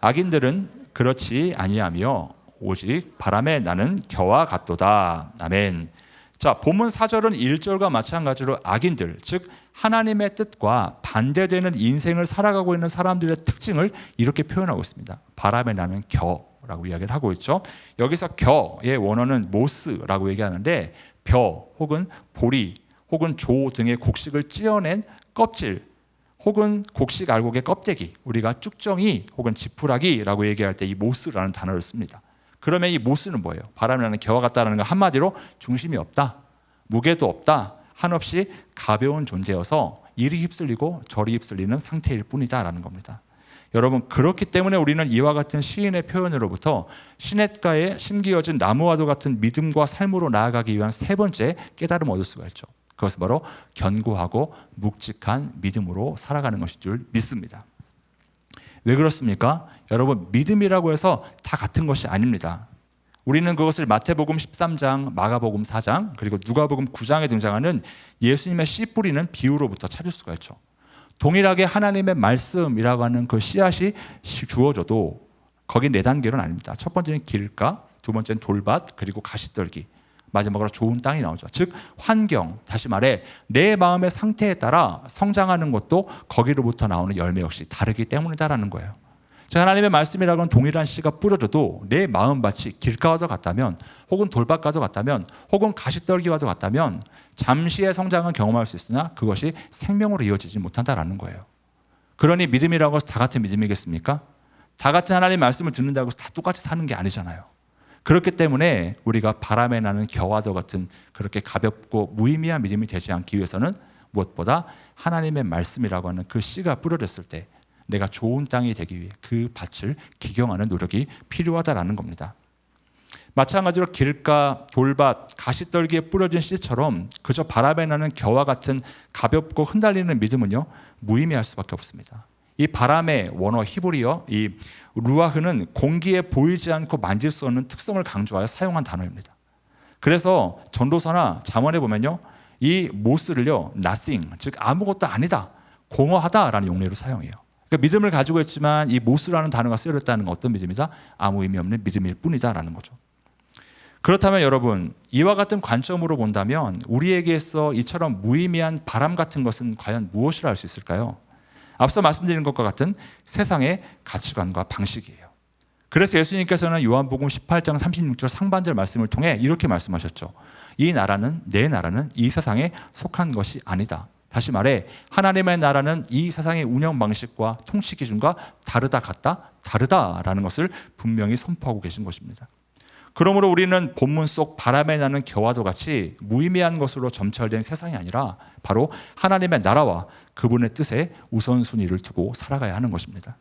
악인들은 그렇지 아니하며 오직 바람에 나는 겨와 같도다. 아멘. 자, 본문 4절은 1절과 마찬가지로 악인들, 즉 하나님의 뜻과 반대되는 인생을 살아가고 있는 사람들의 특징을 이렇게 표현하고 있습니다. 바람에 나는 겨라고 이야기를 하고 있죠. 여기서 겨의 원어는 모스라고 얘기하는데 벼 혹은 보리 혹은 조 등의 곡식을 찧어낸 껍질 혹은 곡식 알곡의 껍데기, 우리가 쭉정이 혹은 지푸라기라고 얘기할 때 이 모스라는 단어를 씁니다. 그러면 이 모스는 뭐예요? 바람에 나는 겨와 같다는 건 한마디로 중심이 없다, 무게도 없다, 한없이 가벼운 존재여서 이리 휩쓸리고 저리 휩쓸리는 상태일 뿐이다라는 겁니다. 여러분, 그렇기 때문에 우리는 이와 같은 시인의 표현으로부터 시냇가에 심기어진 나무와도 같은 믿음과 삶으로 나아가기 위한 세 번째 깨달음을 얻을 수가 있죠. 그것은 바로 견고하고 묵직한 믿음으로 살아가는 것인 줄 믿습니다. 왜 그렇습니까? 여러분, 믿음이라고 해서 다 같은 것이 아닙니다. 우리는 그것을 마태복음 13장, 마가복음 4장, 그리고 누가복음 9장에 등장하는 예수님의 씨 뿌리는 비유로부터 찾을 수가 있죠. 동일하게 하나님의 말씀이라고 하는 그 씨앗이 주어져도 거기 네 단계로는 아닙니다. 첫 번째는 길가, 두 번째는 돌밭, 그리고 가시떨기, 마지막으로 좋은 땅이 나오죠. 즉 환경, 다시 말해 내 마음의 상태에 따라 성장하는 것도 거기로부터 나오는 열매 역시 다르기 때문이다라는 거예요. 자, 하나님의 말씀이라고는 동일한 씨가 뿌려져도 내 마음밭이 길가와도 같다면, 혹은 돌밭과도 같다면, 혹은 가시떨기와도 같다면 잠시의 성장은 경험할 수 있으나 그것이 생명으로 이어지지 못한다라는 거예요. 그러니 믿음이라고 해서 다 같은 믿음이겠습니까? 다 같은 하나님의 말씀을 듣는다고 해서 다 똑같이 사는 게 아니잖아요. 그렇기 때문에 우리가 바람에 나는 겨와도 같은 그렇게 가볍고 무의미한 믿음이 되지 않기 위해서는 무엇보다 하나님의 말씀이라고 하는 그 씨가 뿌려졌을 때 내가 좋은 땅이 되기 위해 그 밭을 기경하는 노력이 필요하다라는 겁니다. 마찬가지로 길가, 돌밭, 가시떨기에 뿌려진 씨처럼 그저 바람에 나는 겨와 같은 가볍고 흩날리는 믿음은요, 무의미할 수밖에 없습니다. 이 바람의 원어 히브리어 이 루아흐는 공기에 보이지 않고 만질 수 없는 특성을 강조하여 사용한 단어입니다. 그래서 전도서나 잠언에 보면요, 이 모스를요, nothing, 즉 아무것도 아니다, 공허하다라는 용례로 사용해요. 그러니까 믿음을 가지고 있지만 이 모스라는 단어가 쓰여졌다는 건 어떤 믿음이다? 아무 의미 없는 믿음일 뿐이다라는 거죠. 그렇다면 여러분, 이와 같은 관점으로 본다면 우리에게서 이처럼 무의미한 바람 같은 것은 과연 무엇이라 할 수 있을까요? 앞서 말씀드린 것과 같은 세상의 가치관과 방식이에요. 그래서 예수님께서는 요한복음 18장 36절 상반절 말씀을 통해 이렇게 말씀하셨죠. 이 나라는, 내 나라는 이 세상에 속한 것이 아니다. 다시 말해 하나님의 나라는 이 세상의 운영 방식과 통치 기준과 다르다라는 것을 분명히 선포하고 계신 것입니다. 그러므로 우리는 본문 속 바람에 나는 겨와도 같이 무의미한 것으로 점철된 세상이 아니라 바로 하나님의 나라와 그분의 뜻에 우선순위를 두고 살아가야 하는 것입니다.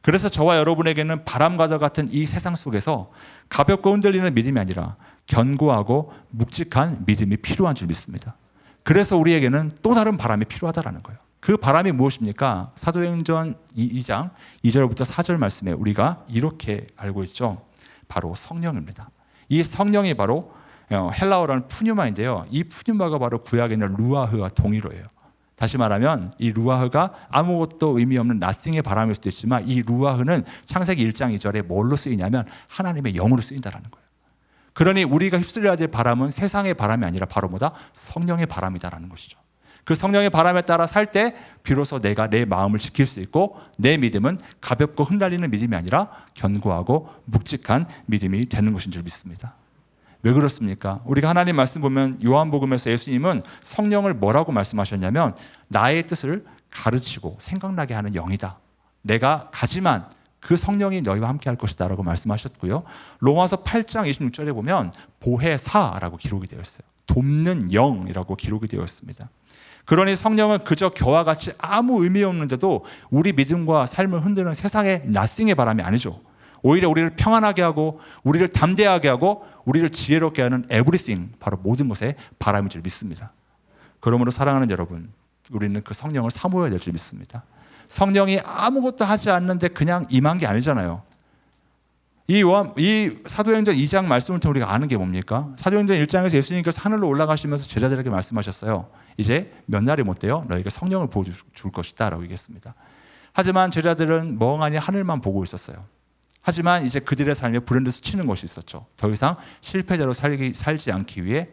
그래서 저와 여러분에게는 바람과도 같은 이 세상 속에서 가볍고 흔들리는 믿음이 아니라 견고하고 묵직한 믿음이 필요한 줄 믿습니다. 그래서 우리에게는 또 다른 바람이 필요하다는 거예요. 그 바람이 무엇입니까? 사도행전 2장 2절부터 4절 말씀에 우리가 이렇게 알고 있죠. 바로 성령입니다. 이 성령이 바로 헬라어로는 푸뉴마인데요. 이 푸뉴마가 바로 구약에 있는 루아흐와 동일어예요. 다시 말하면 이 루아흐가 아무것도 의미 없는 nothing의 바람일 수도 있지만 이 루아흐는 창세기 1장 2절에 뭘로 쓰이냐면 하나님의 영으로 쓰인다는 거예요. 그러니 우리가 휩쓸려야 될 바람은 세상의 바람이 아니라 바로 뭐다? 성령의 바람이다라는 것이죠. 그 성령의 바람에 따라 살 때 비로소 내가 내 마음을 지킬 수 있고 내 믿음은 가볍고 흩날리는 믿음이 아니라 견고하고 묵직한 믿음이 되는 것인 줄 믿습니다. 왜 그렇습니까? 우리가 하나님 말씀 보면 요한복음에서 예수님은 성령을 뭐라고 말씀하셨냐면 나의 뜻을 가르치고 생각나게 하는 영이다. 내가 가지만 그 성령이 너희와 함께 할 것이다 라고 말씀하셨고요. 로마서 8장 26절에 보면 보혜사라고 기록이 되어 있어요. 돕는 영이라고 기록이 되어 있습니다. 그러니 성령은 그저 겨와 같이 아무 의미 없는데도 우리 믿음과 삶을 흔드는 세상의 nothing의 바람이 아니죠. 오히려 우리를 평안하게 하고 우리를 담대하게 하고 우리를 지혜롭게 하는 everything, 바로 모든 것의 바람인 줄 믿습니다. 그러므로 사랑하는 여러분, 우리는 그 성령을 사모해야 될 줄 믿습니다. 성령이 아무것도 하지 않는데 그냥 임한 게 아니잖아요. 이 사도행전 2장 말씀을 통해 우리가 아는 게 뭡니까? 사도행전 1장에서 예수님께서 하늘로 올라가시면서 제자들에게 말씀하셨어요. 이제 몇 날이 못 돼요. 너에게 성령을 부어줄 것이다 라고 얘기했습니다. 하지만 제자들은 멍하니 하늘만 보고 있었어요. 하지만 이제 그들의 삶에 불현듯 스치는 것이 있었죠. 더 이상 실패자로 살지 않기 위해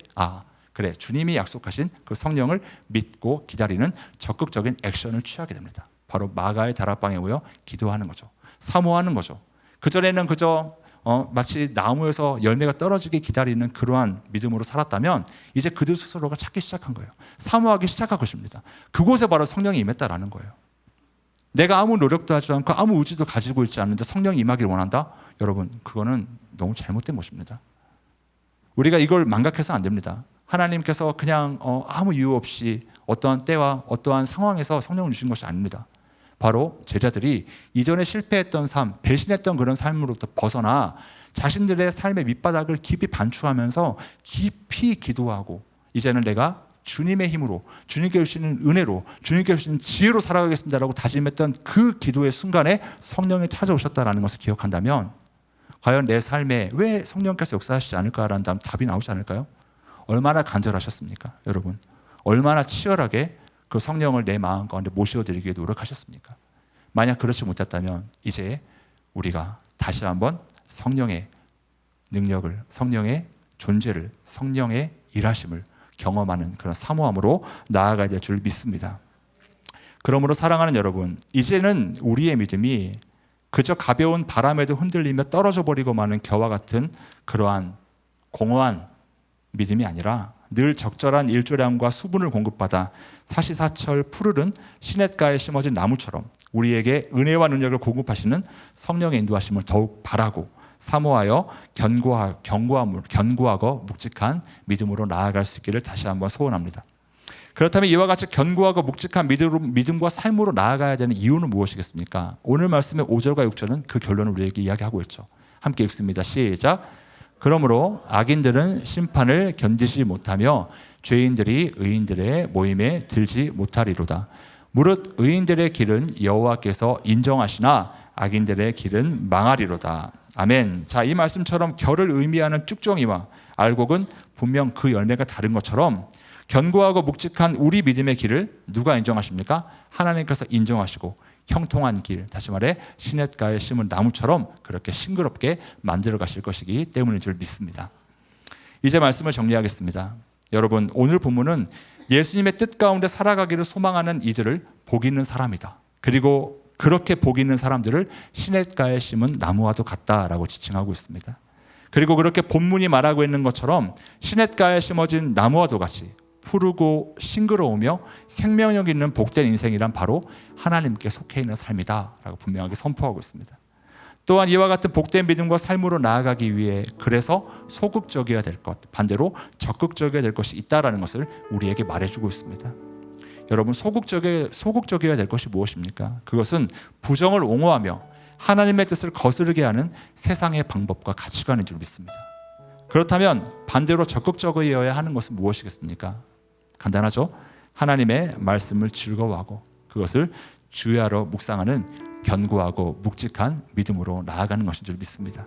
그래, 주님이 약속하신 그 성령을 믿고 기다리는 적극적인 액션을 취하게 됩니다. 바로 마가의 다락방에 모여 기도하는 거죠. 사모하는 거죠. 그전에는 그저 마치 나무에서 열매가 떨어지게 기다리는 그러한 믿음으로 살았다면 이제 그들 스스로가 찾기 시작한 거예요. 사모하기 시작한 것입니다. 그곳에 바로 성령이 임했다라는 거예요. 내가 아무 노력도 하지 않고 아무 의지도 가지고 있지 않는데 성령이 임하기를 원한다? 여러분, 그거는 너무 잘못된 것입니다. 우리가 이걸 망각해서는 안 됩니다. 하나님께서 그냥 아무 이유 없이 어떠한 때와 어떠한 상황에서 성령을 주신 것이 아닙니다. 바로 제자들이 이전에 실패했던 삶, 배신했던 그런 삶으로부터 벗어나 자신들의 삶의 밑바닥을 깊이 반추하면서 깊이 기도하고 이제는 내가 주님의 힘으로, 주님께 주시는 은혜로, 주님께 주시는 지혜로 살아가겠습니다라고 다짐했던 그 기도의 순간에 성령이 찾아오셨다는 것을 기억한다면 과연 내 삶에 왜 성령께서 역사하시지 않을까라는 답이 나오지 않을까요? 얼마나 간절하셨습니까? 여러분, 얼마나 치열하게 그 성령을 내 마음 가운데 모셔드리기 위해 노력하셨습니까? 만약 그렇지 못했다면 이제 우리가 다시 한번 성령의 능력을, 성령의 존재를, 성령의 일하심을 경험하는 그런 사모함으로 나아가야 될 줄 믿습니다. 그러므로 사랑하는 여러분, 이제는 우리의 믿음이 그저 가벼운 바람에도 흔들리며 떨어져 버리고 마는 겨와 같은 그러한 공허한 믿음이 아니라 늘 적절한 일조량과 수분을 공급받아 사시사철 푸르른 시냇가에 심어진 나무처럼 우리에게 은혜와 능력을 공급하시는 성령의 인도하심을 더욱 바라고 사모하여 견고하고 묵직한 믿음으로 나아갈 수 있기를 다시 한번 소원합니다. 그렇다면 이와 같이 견고하고 묵직한 믿음과 삶으로 나아가야 되는 이유는 무엇이겠습니까? 오늘 말씀의 5절과 6절은 그 결론을 우리에게 이야기하고 있죠. 함께 읽습니다. 시작. 그러므로 악인들은 심판을 견디지 못하며 죄인들이 의인들의 모임에 들지 못하리로다. 무릇 의인들의 길은 여호와께서 인정하시나 악인들의 길은 망하리로다. 아멘. 자, 이 말씀처럼 결을 의미하는 쭉정이와 알곡은 분명 그 열매가 다른 것처럼 견고하고 묵직한 우리 믿음의 길을 누가 인정하십니까? 하나님께서 인정하시고 형통한 길, 다시 말해 시냇가에 심은 나무처럼 그렇게 싱그럽게 만들어 가실 것이기 때문인 줄 믿습니다. 이제 말씀을 정리하겠습니다. 여러분, 오늘 본문은 예수님의 뜻 가운데 살아가기를 소망하는 이들을 복 있는 사람이다. 그리고 그렇게 복 있는 사람들을 시냇가에 심은 나무와도 같다라고 지칭하고 있습니다. 그리고 그렇게 본문이 말하고 있는 것처럼 시냇가에 심어진 나무와도 같이 푸르고 싱그러우며 생명력 있는 복된 인생이란 바로 하나님께 속해 있는 삶이다 라고 분명하게 선포하고 있습니다. 또한 이와 같은 복된 믿음과 삶으로 나아가기 위해 그래서 소극적이어야 될 것, 반대로 적극적이어야 될 것이 있다라는 것을 우리에게 말해주고 있습니다. 여러분, 소극적이어야 될 것이 무엇입니까? 그것은 부정을 옹호하며 하나님의 뜻을 거스르게 하는 세상의 방법과 가치관인 줄 믿습니다. 그렇다면 반대로 적극적이어야 하는 것은 무엇이겠습니까? 간단하죠. 하나님의 말씀을 즐거워하고 그것을 주야로 묵상하는 견고하고 묵직한 믿음으로 나아가는 것인 줄 믿습니다.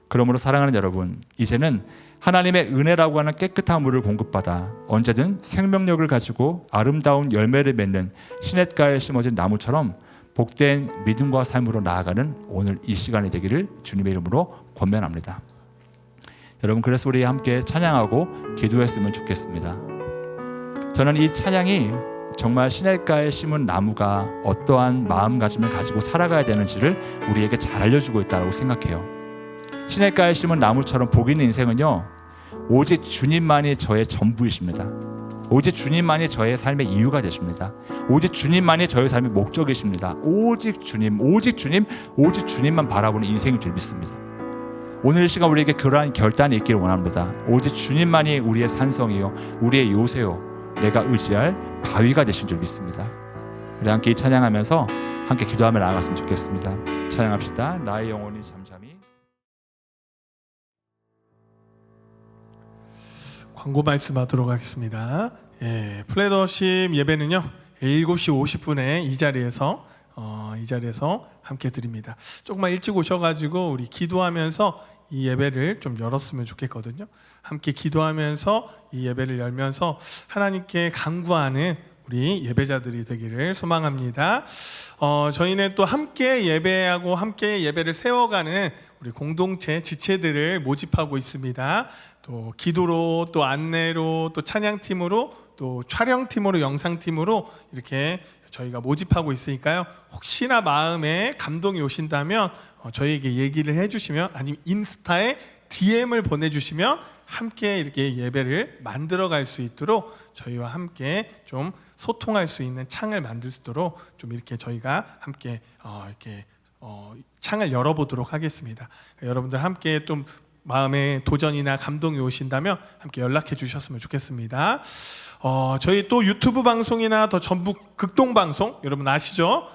그러므로 사랑하는 여러분, 이제는 하나님의 은혜라고 하는 깨끗한 물을 공급받아 언제든 생명력을 가지고 아름다운 열매를 맺는 시냇가에 심어진 나무처럼 복된 믿음과 삶으로 나아가는 오늘 이 시간이 되기를 주님의 이름으로 권면합니다. 여러분, 그래서 우리 함께 찬양하고 기도했으면 좋겠습니다. 저는 이 찬양이 정말 시냇가에 심은 나무가 어떠한 마음가짐을 가지고 살아가야 되는지를 우리에게 잘 알려주고 있다고 생각해요. 시냇가에 심은 나무처럼 복 있는 인생은요, 오직 주님만이 저의 전부이십니다. 오직 주님만이 저의 삶의 이유가 되십니다. 오직 주님만이 저의 삶의 목적이십니다. 오직 주님, 오직 주님, 오직 주님만 바라보는 인생인 줄 믿습니다. 오늘 이 시간 우리에게 그러한 결단이 있기를 원합니다. 오직 주님만이 우리의 산성이요, 우리의 요새요, 내가 의지할 바위가 되신 줄 믿습니다. 우리 함께 찬양하면서 함께 기도하며 나아갔으면 좋겠습니다. 찬양합시다. 나의 영혼이 잠잠히. 광고 말씀하도록 하겠습니다. 플래더십 예배는요 7시 50분에 이 자리에서 함께 드립니다. 조금만 일찍 오셔가지고 우리 기도하면서 이 예배를 좀 열었으면 좋겠거든요. 함께 기도하면서 이 예배를 열면서 하나님께 간구하는 우리 예배자들이 되기를 소망합니다. 저희는 또 함께 예배하고 함께 예배를 세워가는 우리 공동체 지체들을 모집하고 있습니다. 또 기도로, 또 안내로, 또 찬양팀으로, 또 촬영팀으로, 영상팀으로 이렇게 저희가 모집하고 있으니까요. 혹시나 마음에 감동이 오신다면 저희에게 얘기를 해주시면, 아니면 인스타에 DM을 보내주시면 함께 이렇게 예배를 만들어갈 수 있도록 저희와 함께 좀 소통할 수 있는 창을 만들 수 있도록 좀 이렇게 저희가 함께 창을 열어보도록 하겠습니다. 여러분들 함께 좀 마음에 도전이나 감동이 오신다면 함께 연락해 주셨으면 좋겠습니다. 저희 또 유튜브 방송이나 더 전북 극동 방송 여러분 아시죠?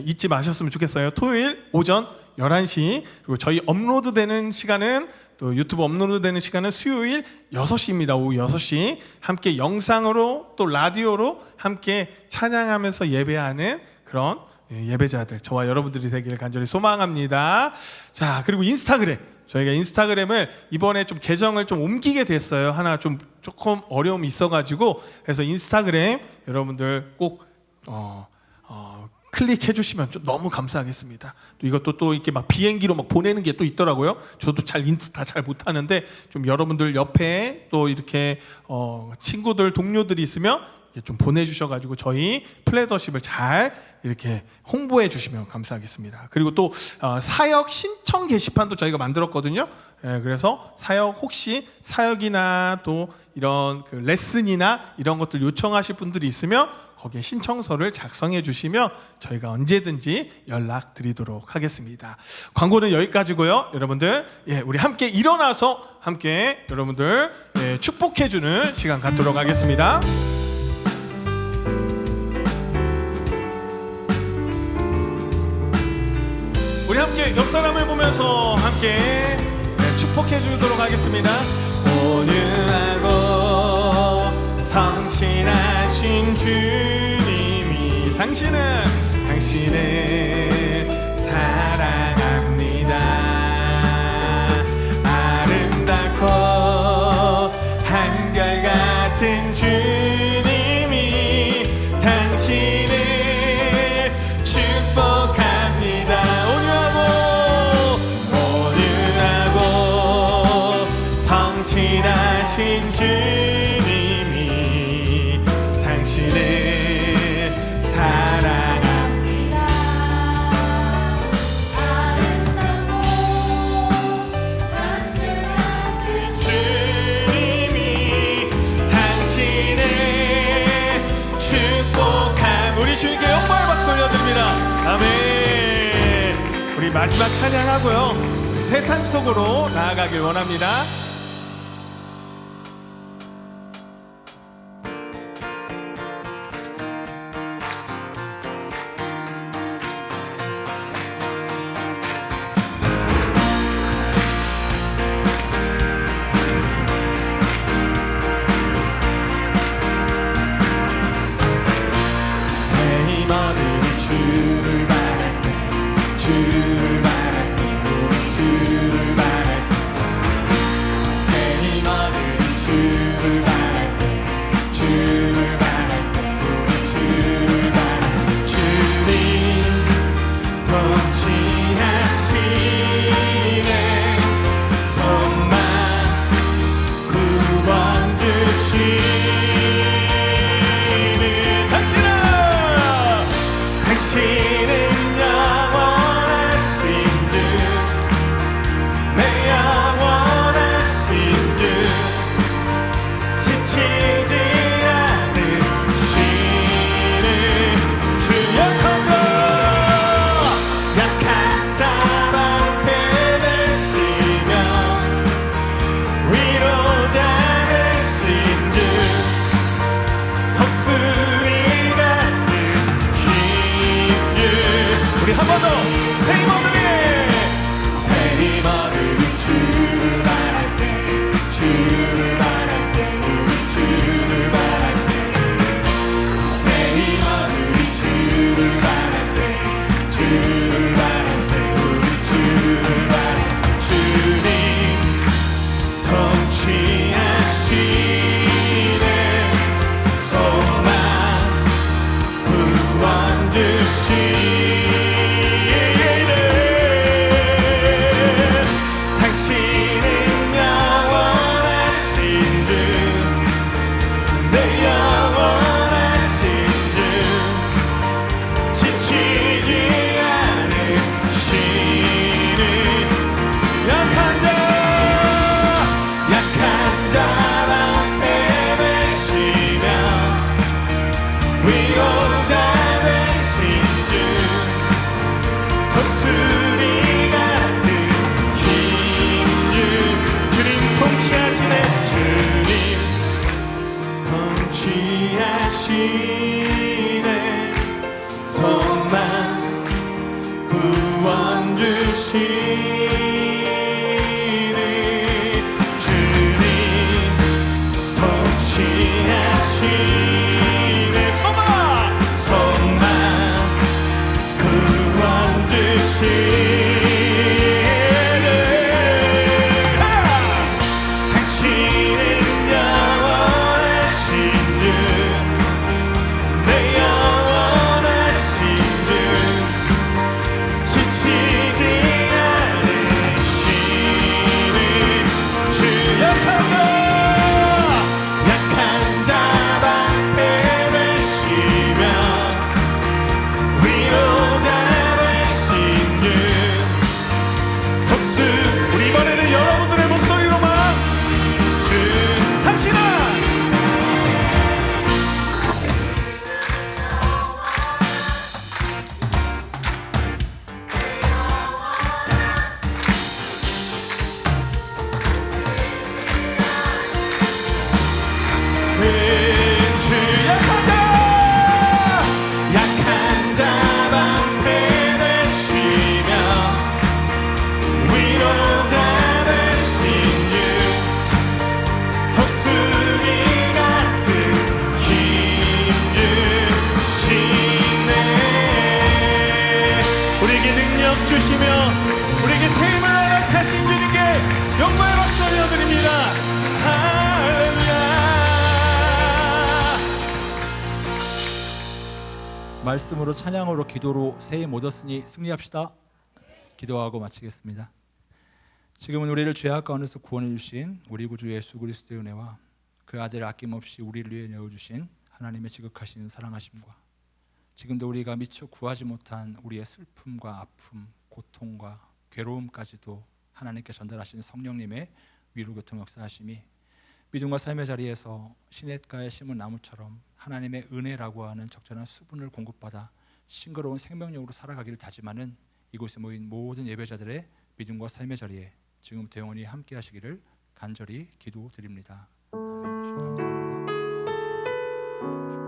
잊지 마셨으면 좋겠어요. 토요일 오전 11시, 그리고 저희 업로드되는 시간은 또 유튜브 업로드되는 시간은 수요일 6시입니다. 오후 6시 함께 영상으로 또 라디오로 함께 찬양하면서 예배하는 그런 예배자들, 저와 여러분들이 되기를 간절히 소망합니다. 자, 그리고 인스타그램, 저희가 인스타그램을 이번에 좀 계정을 좀 옮기게 됐어요. 하나 좀 조금 어려움이 있어가지고, 그래서 인스타그램 여러분들 꼭 클릭해 주시면 좀 너무 감사하겠습니다. 또 이것도 또 이렇게 막 비행기로 막 보내는 게 또 있더라고요. 저도 잘 인스타 잘 못하는데 좀 여러분들 옆에 또 이렇게 친구들 동료들이 있으면 좀 보내주셔가지고 저희 플래더십을 잘 이렇게 홍보해 주시면 감사하겠습니다. 그리고 또 사역 신청 게시판도 저희가 만들었거든요. 그래서 사역, 혹시 사역이나 또 이런 그 레슨이나 이런 것들 요청하실 분들이 있으면 거기에 신청서를 작성해 주시면 저희가 언제든지 연락드리도록 하겠습니다. 광고는 여기까지고요. 여러분들 우리 함께 일어나서 함께 여러분들 축복해 주는 시간 갖도록 하겠습니다. 우리 함께 옆 사람을 보면서 함께 축복해 주도록 하겠습니다. 온유하고 성실하신 주님이 당신을 사랑합니다. 아름답고 한결같은 주님이 당신을 축복합니다. 온유하고 성실하신 주님이 당신을 사랑합니다. 주님이 당신을 축복함. 우리 주님께 영광의 박수 올려드립니다. 아멘. 우리 마지막 찬양하고요, 세상 속으로 나아가길 원합니다. 주를 바랄 때, 주를 바랄 때, 우리 주를 바랄 때, 새 힘얻은 주를 바랄 때, 주를 바랄 때, 우리 주를 바랄 때, 주님 통치하시네 손만 구원 주시는 당신은 영원하신 주, 내 영원하신 주, 지치지 않으시는 주. 약한 자 방패 되시며 위로자 되신 주, 독수리 같은 우리 한 번 더 새 힘 얻으리 주를 바랄 때, 주를 바랄 때, 우리 주를 바랄 때, 새 힘 얻으리 주를 바랄 때, 주를 바랄 때, 우리 주를 바랄 때, 주님 통치하시네 소망 구원 주시네 통치하시네 손만 구원 주시네 주님 통치하시네 손만 구원 주시네 지치지 않으시는 주시며 우리에게 새 힘을 허락하신 주님께 영광의 박수 올려드립니다. 할렐루야. 말씀으로 찬양으로 기도로 새 힘 얻었으니 승리합시다. 기도하고 마치겠습니다. 지금은 우리를 죄악 가운데서 구원해 주신 우리 구주 예수 그리스도의 은혜와 그 아들을 아낌없이 우리를 위해 내어주신 하나님의 지극하신 사랑하심과 지금도 우리가 미처 구하지 못한 우리의 슬픔과 아픔, 고통과 괴로움까지도 하나님께 전달하신 성령님의 위로 교통 역사하심이 믿음과 삶의 자리에서 시냇가에 심은 나무처럼 하나님의 은혜라고 하는 적절한 수분을 공급받아 싱그러운 생명력으로 살아가기를 다짐하는 이곳에 모인 모든 예배자들의 믿음과 삶의 자리에 지금부터 영원히 함께 하시기를 간절히 기도드립니다. 아멘. 감사합니다.